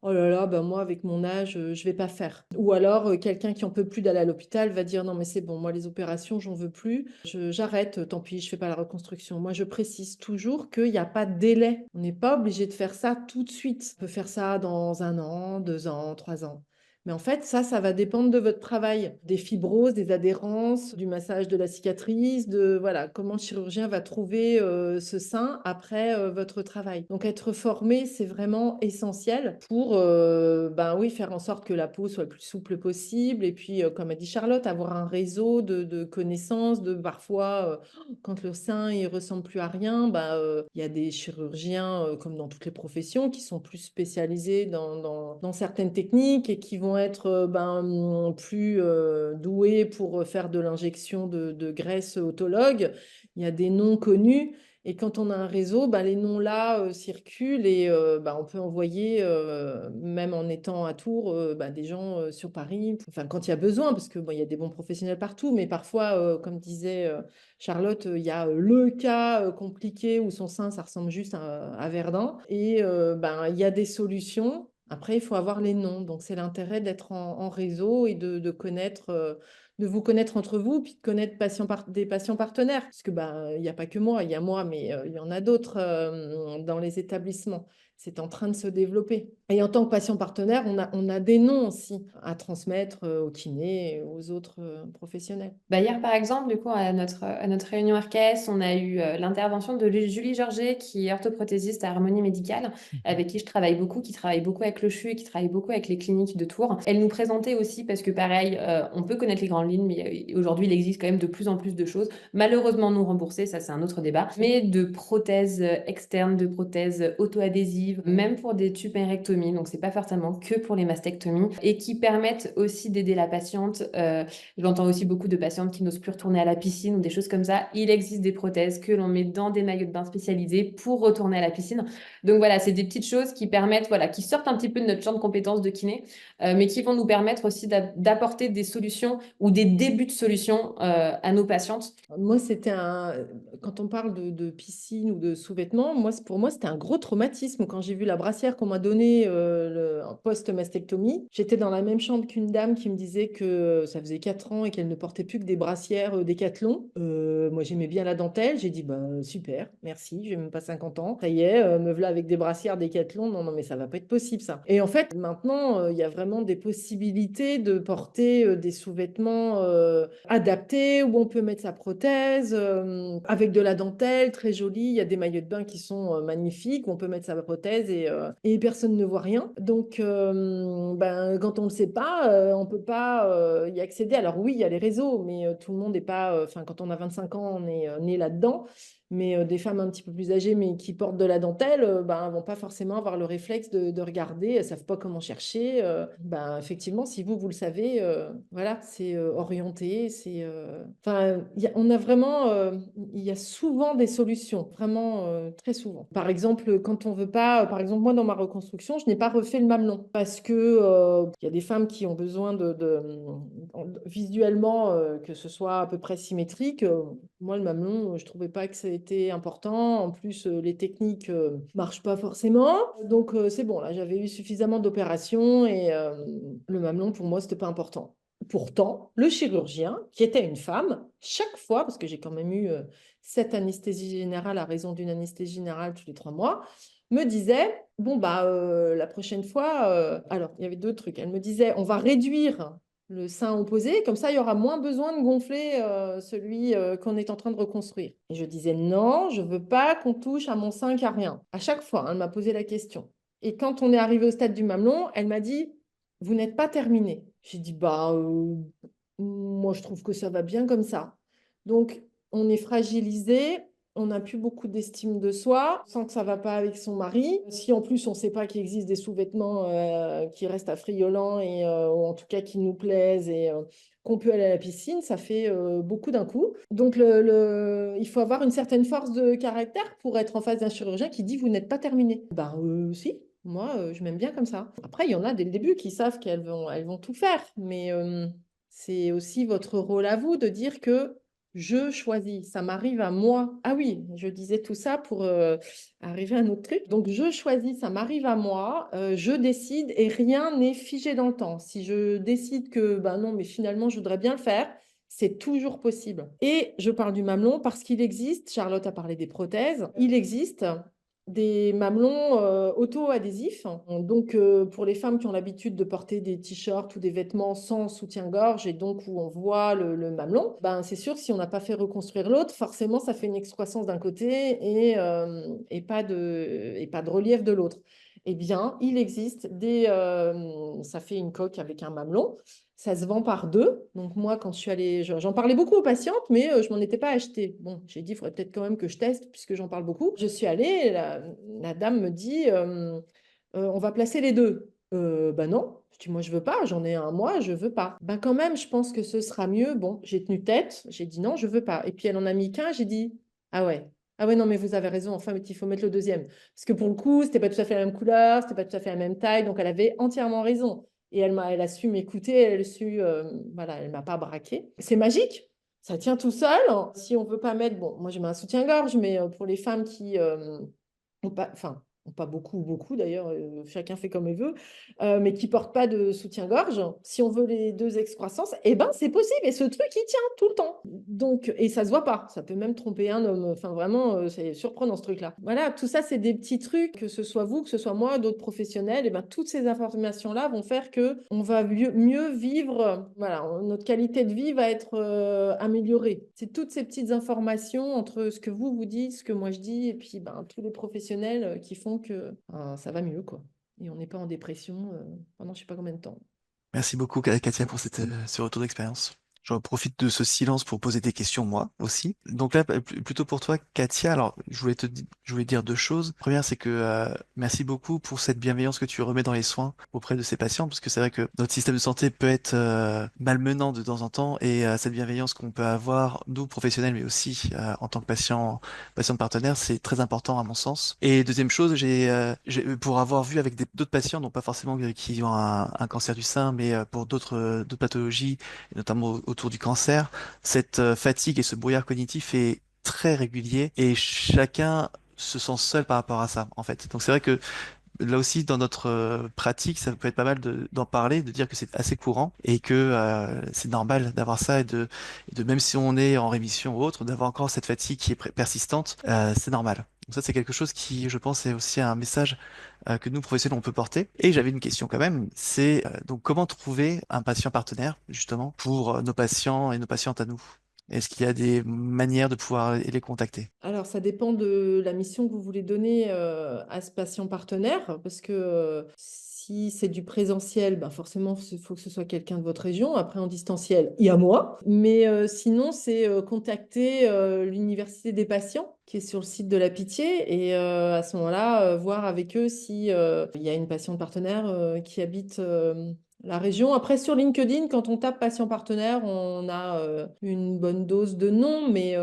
Oh là là, ben moi, avec mon âge, je vais pas faire. Ou alors, quelqu'un qui en peut plus d'aller à l'hôpital va dire: «Non, mais c'est bon, moi, les opérations, j'en veux plus. J'arrête, tant pis, je fais pas la reconstruction». Moi, je précise toujours qu'il y a pas de délai. On n'est pas obligé de faire ça tout de suite. On peut faire ça dans 1 an, 2 ans, 3 ans. Mais en fait, ça va dépendre de votre travail, des fibroses, des adhérences, du massage de la cicatrice, de voilà, comment le chirurgien va trouver ce sein après votre travail. Donc, être formé, c'est vraiment essentiel pour ben oui, faire en sorte que la peau soit le plus souple possible. Et puis, comme a dit Charlotte, avoir un réseau de connaissances, de parfois, quand le sein il ressemble plus à rien, bah, il y a des chirurgiens, comme dans toutes les professions, qui sont plus spécialisés dans certaines techniques et qui vont être ben, plus doués pour faire de l'injection de graisse autologue. Il y a des noms connus. Et quand on a un réseau, bah, les noms là circulent et bah, on peut envoyer, même en étant à Tours, bah, des gens sur Paris, enfin quand il y a besoin, parce que bon, il y a des bons professionnels partout, mais parfois, comme disait Charlotte, il y a le cas compliqué où son sein, ça ressemble juste à Verdun. Et ben, il y a des solutions. Après, il faut avoir les noms. Donc, c'est l'intérêt d'être en réseau et de connaître de vous connaître entre vous, puis de connaître des patients partenaires. Parce que bah, il n'y a pas que moi, il y a moi, mais il y en a d'autres dans les établissements. C'est en train de se développer. Et en tant que patient partenaire, on a des noms aussi à transmettre aux kinés et aux autres professionnels. Bah, hier, par exemple, du coup, à notre réunion RKS, on a eu l'intervention de Julie Georget, qui est orthoprothésiste à Harmonie Médicale, avec qui je travaille beaucoup, qui travaille beaucoup avec le CHU et qui travaille beaucoup avec les cliniques de Tours. Elle nous présentait aussi, parce que pareil, on peut connaître les grandes lignes, mais aujourd'hui, il existe quand même de plus en plus de choses, malheureusement non remboursées, ça c'est un autre débat, mais de prothèses externes, de prothèses auto-adhésives, même pour des tuberectomies, donc c'est pas forcément que pour les mastectomies, et qui permettent aussi d'aider la patiente. J'entends aussi beaucoup de patientes qui n'osent plus retourner à la piscine ou des choses comme ça. Il existe des prothèses que l'on met dans des maillots de bain spécialisés pour retourner à la piscine. Donc voilà, c'est des petites choses qui permettent, voilà, qui sortent un petit peu de notre champ de compétences de kiné, mais qui vont nous permettre aussi d'apporter des solutions ou des débuts de solutions à nos patientes. Moi, quand on parle de piscine ou de sous-vêtements, pour moi, c'était un gros traumatisme. Quand j'ai vu la brassière qu'on m'a donnée en post-mastectomie, j'étais dans la même chambre qu'une dame qui me disait que ça faisait 4 ans et qu'elle ne portait plus que des brassières Décathlon. Moi, j'aimais bien la dentelle. J'ai dit, bah, super, merci, j'ai même pas 50 ans. Ça y est, me voilà avec des brassières Décathlon. Non, non, mais ça va pas être possible, ça. Et en fait, maintenant, il y a vraiment des possibilités de porter des sous-vêtements adaptés où on peut mettre sa prothèse avec de la dentelle très jolie. Il y a des maillots de bain qui sont magnifiques où on peut mettre sa prothèse et personne ne voit rien. Donc, ben, quand on ne le sait pas, on ne peut pas y accéder. Alors oui, il y a les réseaux, mais tout le monde n'est pas... Enfin, quand on a 25 ans, on est né là-dedans. Mais des femmes un petit peu plus âgées, mais qui portent de la dentelle, ben, elles vont pas forcément avoir le réflexe de regarder, elles savent pas comment chercher. Ben, effectivement, si vous le savez, voilà, c'est orienté. Enfin, on a vraiment, il y a souvent des solutions, vraiment très souvent. Par exemple, quand on veut pas, par exemple, moi, dans ma reconstruction, je n'ai pas refait le mamelon parce que il y a des femmes qui ont besoin visuellement que ce soit à peu près symétrique. Moi, le mamelon, je trouvais pas que c'était important. En plus, les techniques marchent pas forcément. Donc, c'est bon, là, j'avais eu suffisamment d'opérations et le mamelon, pour moi, c'était pas important. Pourtant, le chirurgien, qui était une femme, chaque fois, parce que j'ai quand même eu 7 anesthésies générales à raison d'une anesthésie générale tous les 3 mois, me disait, bon, bah, la prochaine fois, alors, il y avait 2 trucs. Elle me disait, on va réduire le sein opposé, comme ça, il y aura moins besoin de gonfler celui qu'on est en train de reconstruire. Et je disais, non, je veux pas qu'on touche à mon sein carien. À chaque fois, elle m'a posé la question. Et quand on est arrivé au stade du mamelon, elle m'a dit, vous n'êtes pas terminé. J'ai dit, bah, moi, je trouve que ça va bien comme ça. Donc, on est fragilisé, on n'a plus beaucoup d'estime de soi, on sent que ça ne va pas avec son mari. Si en plus, on ne sait pas qu'il existe des sous-vêtements qui restent affriolants ou en tout cas qui nous plaisent et qu'on peut aller à la piscine, ça fait beaucoup d'un coup. Donc, il faut avoir une certaine force de caractère pour être en face d'un chirurgien qui dit, vous n'êtes pas terminé. Ben, si. Moi, je m'aime bien comme ça. Après, il y en a dès le début qui savent elles vont tout faire. Mais c'est aussi votre rôle à vous de dire que Je choisis, ça m'arrive à moi. Ah oui, je disais tout ça pour arriver à un autre truc. Donc, je choisis, ça m'arrive à moi, je décide et rien n'est figé dans le temps. Si je décide que, ben non, mais finalement, je voudrais bien le faire, c'est toujours possible. Et je parle du mamelon parce qu'il existe, Charlotte a parlé des prothèses, il existe des mamelons auto-adhésifs. Donc, pour les femmes qui ont l'habitude de porter des t-shirts ou des vêtements sans soutien-gorge et donc où on voit le mamelon, ben, c'est sûr, si on n'a pas fait reconstruire l'autre, forcément, ça fait une excroissance d'un côté et pas de relief de l'autre. Eh bien, il existe ça fait une coque avec un mamelon. Ça se vend par deux. Donc moi, quand je suis allée, j'en parlais beaucoup aux patientes, mais je m'en étais pas acheté. Bon, j'ai dit, il faudrait peut-être quand même que je teste puisque j'en parle beaucoup. Je suis allée, et la dame me dit, on va placer les deux. Ben non. Je dis, moi, je veux pas. J'en ai un, moi, je veux pas. Ben quand même, je pense que ce sera mieux. Bon, j'ai tenu tête. J'ai dit non, je veux pas. Et puis elle en a mis qu'un. J'ai dit, ah ouais. Ah ouais, non, mais vous avez raison. Enfin, il faut mettre le deuxième. Parce que pour le coup, c'était pas tout à fait la même couleur, c'était pas tout à fait la même taille. Donc, elle avait entièrement raison. Et elle a su m'écouter, voilà, elle m'a pas braqué. C'est magique, ça tient tout seul. Si on veut pas mettre, bon, moi je mets un soutien-gorge, mais pour les femmes qui ont pas, enfin, ont pas beaucoup d'ailleurs, chacun fait comme il veut, mais qui portent pas de soutien-gorge, si on veut les deux excroissances, eh ben c'est possible. Et ce truc, il tient tout le temps. Donc, et ça se voit pas. Ça peut même tromper un homme. Enfin, vraiment, c'est surprenant ce truc-là. Voilà, tout ça, c'est des petits trucs, que ce soit vous, que ce soit moi, d'autres professionnels, et ben toutes ces informations-là vont faire que on va mieux vivre. Voilà, notre qualité de vie va être améliorée. C'est toutes ces petites informations entre ce que vous dites, ce que moi je dis, et puis ben, tous les professionnels qui font que ça va mieux, quoi. Et on n'est pas en dépression pendant je sais pas combien de temps. Merci beaucoup, Katia, pour ce retour d'expérience. J'en profite de ce silence pour poser des questions, moi aussi. Donc là, plutôt pour toi, Katia, alors je voulais dire deux choses. Première, c'est que merci beaucoup pour cette bienveillance que tu remets dans les soins auprès de ces patients, parce que c'est vrai que notre système de santé peut être malmenant de temps en temps, et cette bienveillance qu'on peut avoir, nous, professionnels, mais aussi en tant que patient de partenaire, c'est très important à mon sens. Et deuxième chose, pour avoir vu avec d'autres patients, non pas forcément qui ont un cancer du sein, mais pour d'autres pathologies, et notamment autour du cancer, cette fatigue et ce brouillard cognitif est très régulier et chacun se sent seul par rapport à ça, en fait. Donc c'est vrai que là aussi, dans notre pratique, ça peut être pas mal d'en parler, de dire que c'est assez courant et que c'est normal d'avoir ça et de même si on est en rémission ou autre, d'avoir encore cette fatigue qui est persistante, c'est normal. Donc ça, c'est quelque chose qui, je pense, est aussi un message que nous, professionnels, on peut porter. Et j'avais une question quand même, c'est donc comment trouver un patient partenaire, justement, pour nos patients et nos patientes à nous? Est-ce qu'il y a des manières de pouvoir les contacter? Alors, ça dépend de la mission que vous voulez donner à ce patient partenaire, parce que si c'est du présentiel, ben forcément, il faut que ce soit quelqu'un de votre région. Après, en distanciel, il y a moi. Mais sinon, c'est contacter l'Université des patients, qui est sur le site de la Pitié, et à ce moment-là, voir avec eux si il y a une patiente partenaire qui habite la région. Après, sur LinkedIn, quand on tape patient partenaire, on a une bonne dose de noms, mais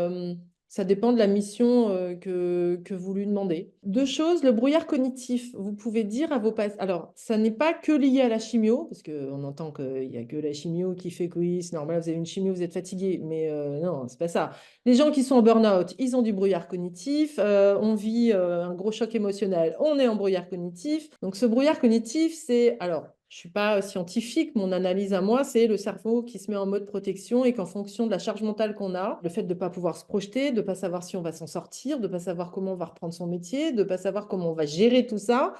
ça dépend de la mission que vous lui demandez. Deux choses, le brouillard cognitif. Vous pouvez dire à vos patients... Alors, ça n'est pas que lié à la chimio, parce qu'on entend qu'il n'y a que la chimio qui fait que oui, c'est normal, vous avez une chimio, vous êtes fatigué. Mais non, c'est pas ça. Les gens qui sont en burn-out, ils ont du brouillard cognitif. On vit un gros choc émotionnel, on est en brouillard cognitif. Donc, ce brouillard cognitif, c'est... Alors, je ne suis pas scientifique, mon analyse à moi, c'est le cerveau qui se met en mode protection et qu'en fonction de la charge mentale qu'on a, le fait de ne pas pouvoir se projeter, de ne pas savoir si on va s'en sortir, de ne pas savoir comment on va reprendre son métier, de ne pas savoir comment on va gérer tout ça,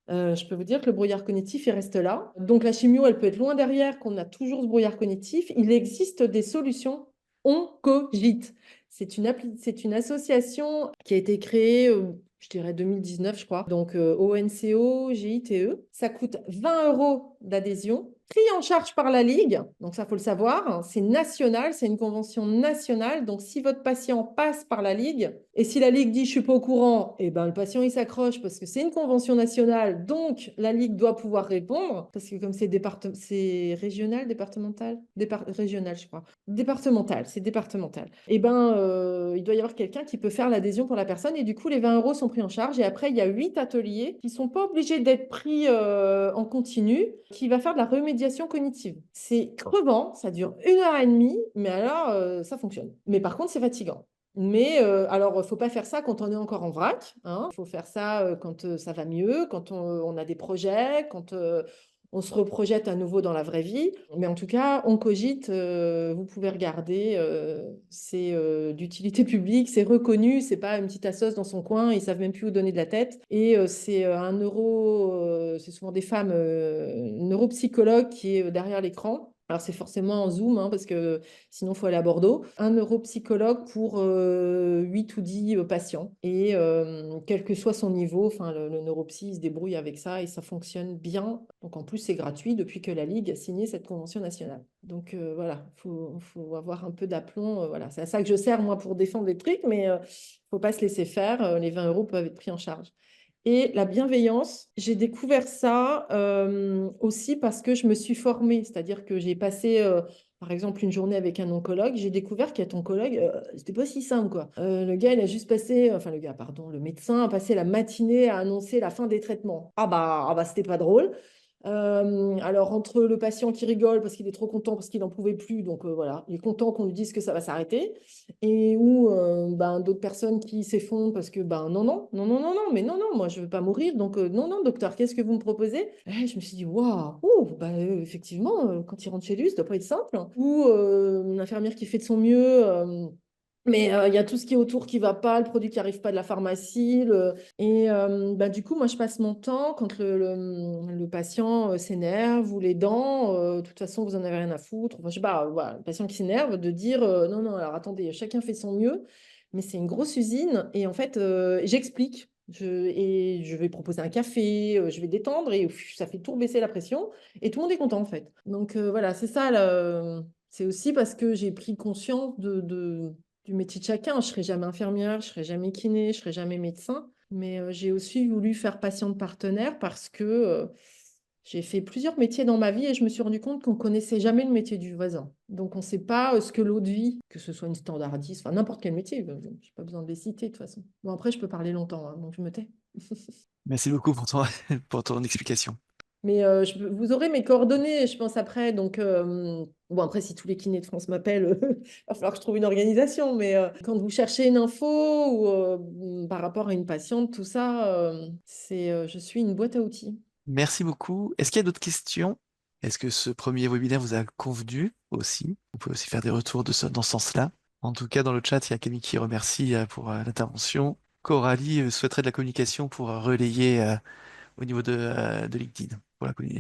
je peux vous dire que le brouillard cognitif, il reste là. Donc la chimio, elle peut être loin derrière, qu'on a toujours ce brouillard cognitif. Il existe des solutions. On cogite. C'est une association qui a été créée, je dirais 2019, je crois. Donc ONCO-GITE. Ça coûte 20 € d'adhésion, pris en charge par la Ligue. Donc ça, faut le savoir. C'est national, c'est une convention nationale. Donc si votre patient passe par la Ligue, et si la Ligue dit je suis pas au courant, eh ben, le patient il s'accroche parce que c'est une convention nationale. Donc la Ligue doit pouvoir répondre. Parce que comme c'est régional, départemental, régional, je crois. Départemental, c'est départemental. Eh ben, il doit y avoir quelqu'un qui peut faire l'adhésion pour la personne. Et du coup, les 20 € sont pris en charge. Et après, il y a 8 ateliers qui ne sont pas obligés d'être pris en continu, qui va faire de la remédiation médiation cognitive. C'est crevant, ça dure 1 heure et demie, mais alors ça fonctionne. Mais par contre, c'est fatigant. Mais alors, faut pas faire ça quand on est encore en vrac, hein. Faut faire ça quand ça va mieux, quand on a des projets, quand on se reprojette à nouveau dans la vraie vie. Mais en tout cas, on cogite, vous pouvez regarder, c'est d'utilité publique, c'est reconnu, c'est pas une petite assoce dans son coin, ils savent même plus où donner de la tête. Et c'est un c'est souvent des femmes, neuropsychologue qui est derrière l'écran. Alors, c'est forcément en Zoom, hein, parce que sinon, il faut aller à Bordeaux. Un neuropsychologue pour 8 ou 10 patients. Et quel que soit son niveau, enfin, le neuropsy, il se débrouille avec ça et ça fonctionne bien. Donc, en plus, c'est gratuit depuis que la Ligue a signé cette convention nationale. Donc, voilà, faut avoir un peu d'aplomb. Voilà. C'est à ça que je sers, moi, pour défendre les trucs, mais il ne faut pas se laisser faire. Les 20 € peuvent être pris en charge. Et la bienveillance, j'ai découvert ça aussi parce que je me suis formée. C'est-à-dire que j'ai passé, par exemple, une journée avec un oncologue. J'ai découvert qu'être oncologue, c'était pas si simple, quoi. Le gars, il a juste passé, enfin le gars, pardon, le médecin a passé la matinée à annoncer la fin des traitements. Ah bah c'était pas drôle. Alors, entre le patient qui rigole parce qu'il est trop content, parce qu'il n'en pouvait plus, donc voilà, il est content qu'on lui dise que ça va s'arrêter, et ou d'autres personnes qui s'effondrent parce que non, non, non, non, non, non, mais non, non, moi je ne veux pas mourir, donc non, non, docteur, qu'est-ce que vous me proposez? Et je me suis dit, waouh, effectivement, quand il rentre chez lui, ça ne doit pas être simple, hein. Ou une infirmière qui fait de son mieux. Mais il y a tout ce qui est autour qui ne va pas, le produit qui n'arrive pas de la pharmacie. Et du coup, moi, je passe mon temps quand le patient s'énerve ou les dents, de toute façon, vous n'en avez rien à foutre. Enfin, je sais pas, voilà, le patient qui s'énerve, de dire non, non, alors attendez, chacun fait son mieux, mais c'est une grosse usine. Et en fait, j'explique. Et je vais proposer un café, je vais détendre et ça fait tout baisser la pression et tout le monde est content en fait. Donc voilà, c'est ça. C'est aussi parce que j'ai pris conscience du métier de chacun. Je ne serai jamais infirmière, je ne serai jamais kiné, je ne serai jamais médecin. Mais j'ai aussi voulu faire patiente partenaire parce que j'ai fait plusieurs métiers dans ma vie et je me suis rendu compte qu'on ne connaissait jamais le métier du voisin. Donc on ne sait pas ce que l'autre vit, que ce soit une standardiste, enfin n'importe quel métier. Je n'ai pas besoin de les citer de toute façon. Bon, après, je peux parler longtemps, hein, donc je me tais. Merci beaucoup pour pour ton explication. Mais vous aurez mes coordonnées, je pense, après. Donc, bon, après, si tous les kinés de France m'appellent, il va falloir que je trouve une organisation. Mais quand vous cherchez une info ou par rapport à une patiente, tout ça, je suis une boîte à outils. Merci beaucoup. Est-ce qu'il y a d'autres questions? Est-ce que ce premier webinaire vous a convenu aussi? Vous pouvez aussi faire des retours dans ce sens-là. En tout cas, dans le chat, il y a Camille qui remercie pour l'intervention. Coralie souhaiterait de la communication pour relayer au niveau de LinkedIn,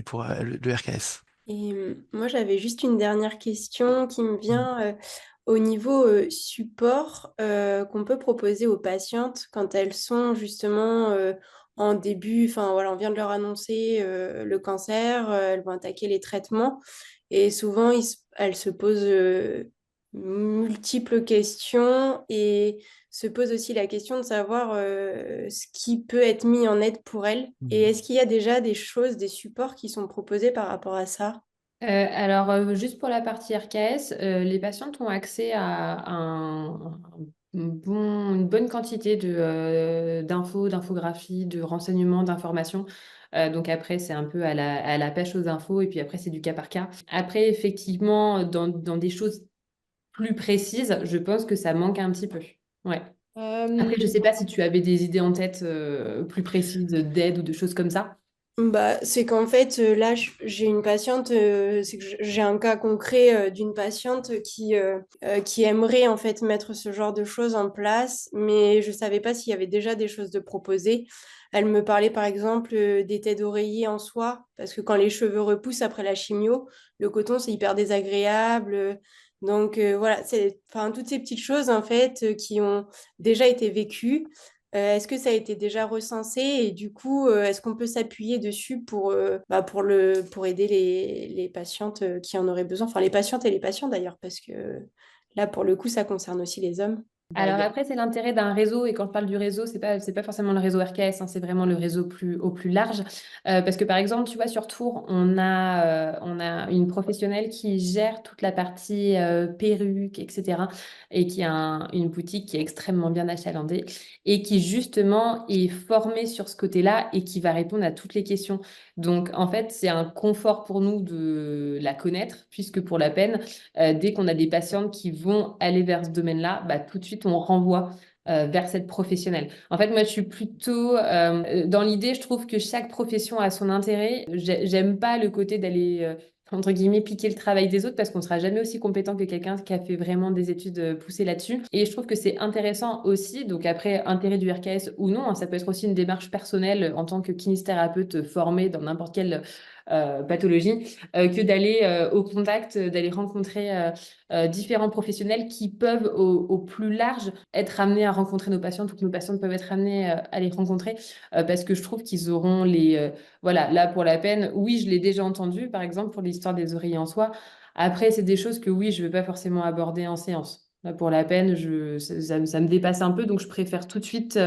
pour le RKS. Et moi, j'avais juste une dernière question qui me vient au niveau support qu'on peut proposer aux patientes quand elles sont justement en début, enfin voilà, on vient de leur annoncer le cancer, elles vont attaquer les traitements et souvent elles se posent multiples questions et se posent aussi la question de savoir ce qui peut être mis en aide pour elles. Et est-ce qu'il y a déjà des choses, des supports qui sont proposés par rapport à ça? Alors, juste pour la partie RKS, les patientes ont accès à une bonne quantité d'infos, d'infographies, de renseignements, d'informations. Donc après, c'est un peu à la pêche aux infos et puis après, c'est du cas par cas. Après, effectivement, dans des choses plus précises, je pense que ça manque un petit peu. Ouais. Après, je ne sais pas si tu avais des idées en tête plus précises d'aide ou de choses comme ça. Bah, c'est qu'en fait, là, j'ai une patiente, c'est que j'ai un cas concret d'une patiente qui aimerait en fait mettre ce genre de choses en place, mais je savais pas s'il y avait déjà des choses de proposer. Elle me parlait par exemple des têtes d'oreiller en soie, parce que quand les cheveux repoussent après la chimio, le coton, c'est hyper désagréable. Donc voilà, c'est enfin toutes ces petites choses en fait qui ont déjà été vécues. Est-ce que ça a été déjà recensé et du coup, est-ce qu'on peut s'appuyer dessus pour aider les patientes qui en auraient besoin, enfin les patientes et les patients d'ailleurs, parce que là, pour le coup, ça concerne aussi les hommes. Bah, Alors après, c'est l'intérêt d'un réseau, et quand je parle du réseau, c'est pas forcément le réseau RKS, hein, c'est vraiment le réseau au plus large. Parce que par exemple, tu vois, sur Tours, on a une professionnelle qui gère toute la partie perruque, etc. Et qui a une boutique qui est extrêmement bien achalandée et qui justement est formée sur ce côté-là et qui va répondre à toutes les questions. Donc en fait, c'est un confort pour nous de la connaître, puisque pour la peine, dès qu'on a des patientes qui vont aller vers ce domaine-là, bah, tout de suite, on renvoie vers cette professionnelle. En fait, moi, je suis plutôt dans l'idée, je trouve que chaque profession a son intérêt. J'aime pas le côté d'aller, entre guillemets, piquer le travail des autres parce qu'on sera jamais aussi compétent que quelqu'un qui a fait vraiment des études poussées là-dessus. Et je trouve que c'est intéressant aussi, donc après, intérêt du RKS ou non, hein, ça peut être aussi une démarche personnelle en tant que kinésithérapeute formé dans n'importe quelle pathologie, que d'aller au contact, d'aller rencontrer différents professionnels qui peuvent au plus large être amenés à rencontrer nos patientes ou que nos patientes peuvent être amenées à les rencontrer parce que je trouve qu'ils auront voilà, là pour la peine, oui, je l'ai déjà entendu, par exemple, pour l'histoire des oreillers en soie. Après, c'est des choses que oui, je ne vais pas forcément aborder en séance. Là, pour la peine, ça me dépasse un peu, donc je préfère tout de suite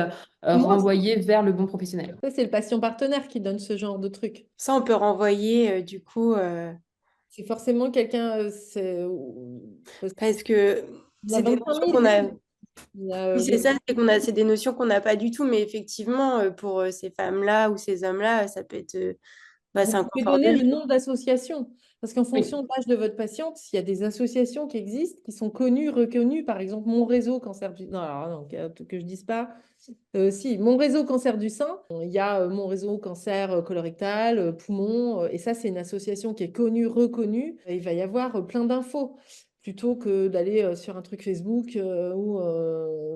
Moi, renvoyer vers le bon professionnel. ça, c'est le patient partenaire qui donne ce genre de truc. Ça, on peut renvoyer, du coup, C'est forcément quelqu'un, parce qu'il parce que y a c'est des 25 notions 000. qu'on a. Il y a, Oui, c'est ça, c'est des notions qu'on n'a pas du tout, mais effectivement, pour ces femmes-là ou ces hommes-là, ça peut être, c'est Vous un pouvez confort de donner le vie. nom d'association, parce qu'en Oui. fonction de l'âge de votre patiente, il y a des associations qui existent, qui sont connues, reconnues. Par exemple, mon réseau cancer du... Non, alors, non, que je dise pas. Si, mon réseau cancer du sein, il y a mon réseau cancer colorectal, poumon, et ça, c'est une association qui est connue, reconnue. Et il va y avoir plein d'infos. Plutôt que d'aller sur un truc Facebook où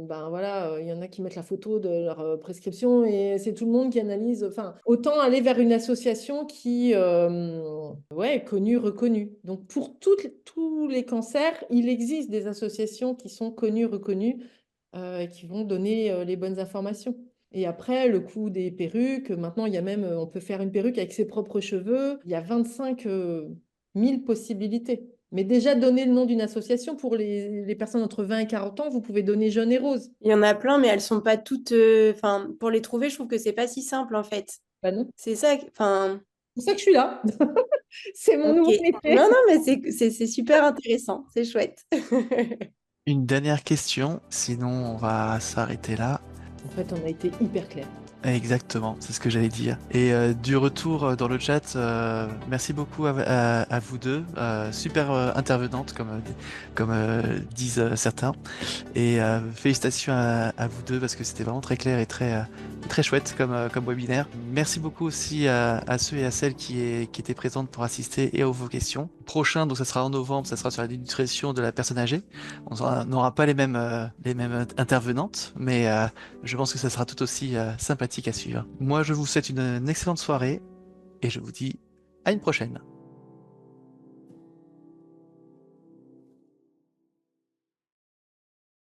ben voilà, il y en a qui mettent la photo de leur prescription et c'est tout le monde qui analyse. Enfin, autant aller vers une association qui ouais, est connue, reconnue. Donc pour tous les cancers, il existe des associations qui sont connues, reconnues et qui vont donner les bonnes informations. Et après, le coût des perruques, maintenant, il y a même, on peut faire une perruque avec ses propres cheveux. Il y a 25 000 possibilités. Mais déjà, donner le nom d'une association pour les personnes entre 20 et 40 ans, vous pouvez donner Jaune et Rose. Il y en a plein, mais elles sont pas toutes. Enfin, pour les trouver, je trouve que c'est pas si simple en fait. Bah non. C'est ça. Enfin, C'est pour ça que je suis là. C'est mon ok. nouveau métier. Non, non, mais c'est super intéressant. C'est chouette. Une dernière question, sinon on va s'arrêter là. En fait, on a été hyper clair. Exactement, c'est ce que j'allais dire. Et du retour dans le chat, merci beaucoup à vous deux, super intervenante comme disent certains. Et félicitations à vous deux parce que c'était vraiment très clair et très chouette comme webinaire. Merci beaucoup aussi à ceux et à celles qui étaient présentes pour assister et à vos questions. Prochain, donc ça sera en novembre, ça sera sur la nutrition de la personne âgée. On n'aura pas les mêmes intervenantes, mais je pense que ça sera tout aussi sympathique à suivre. Moi, je vous souhaite une excellente soirée et je vous dis à une prochaine.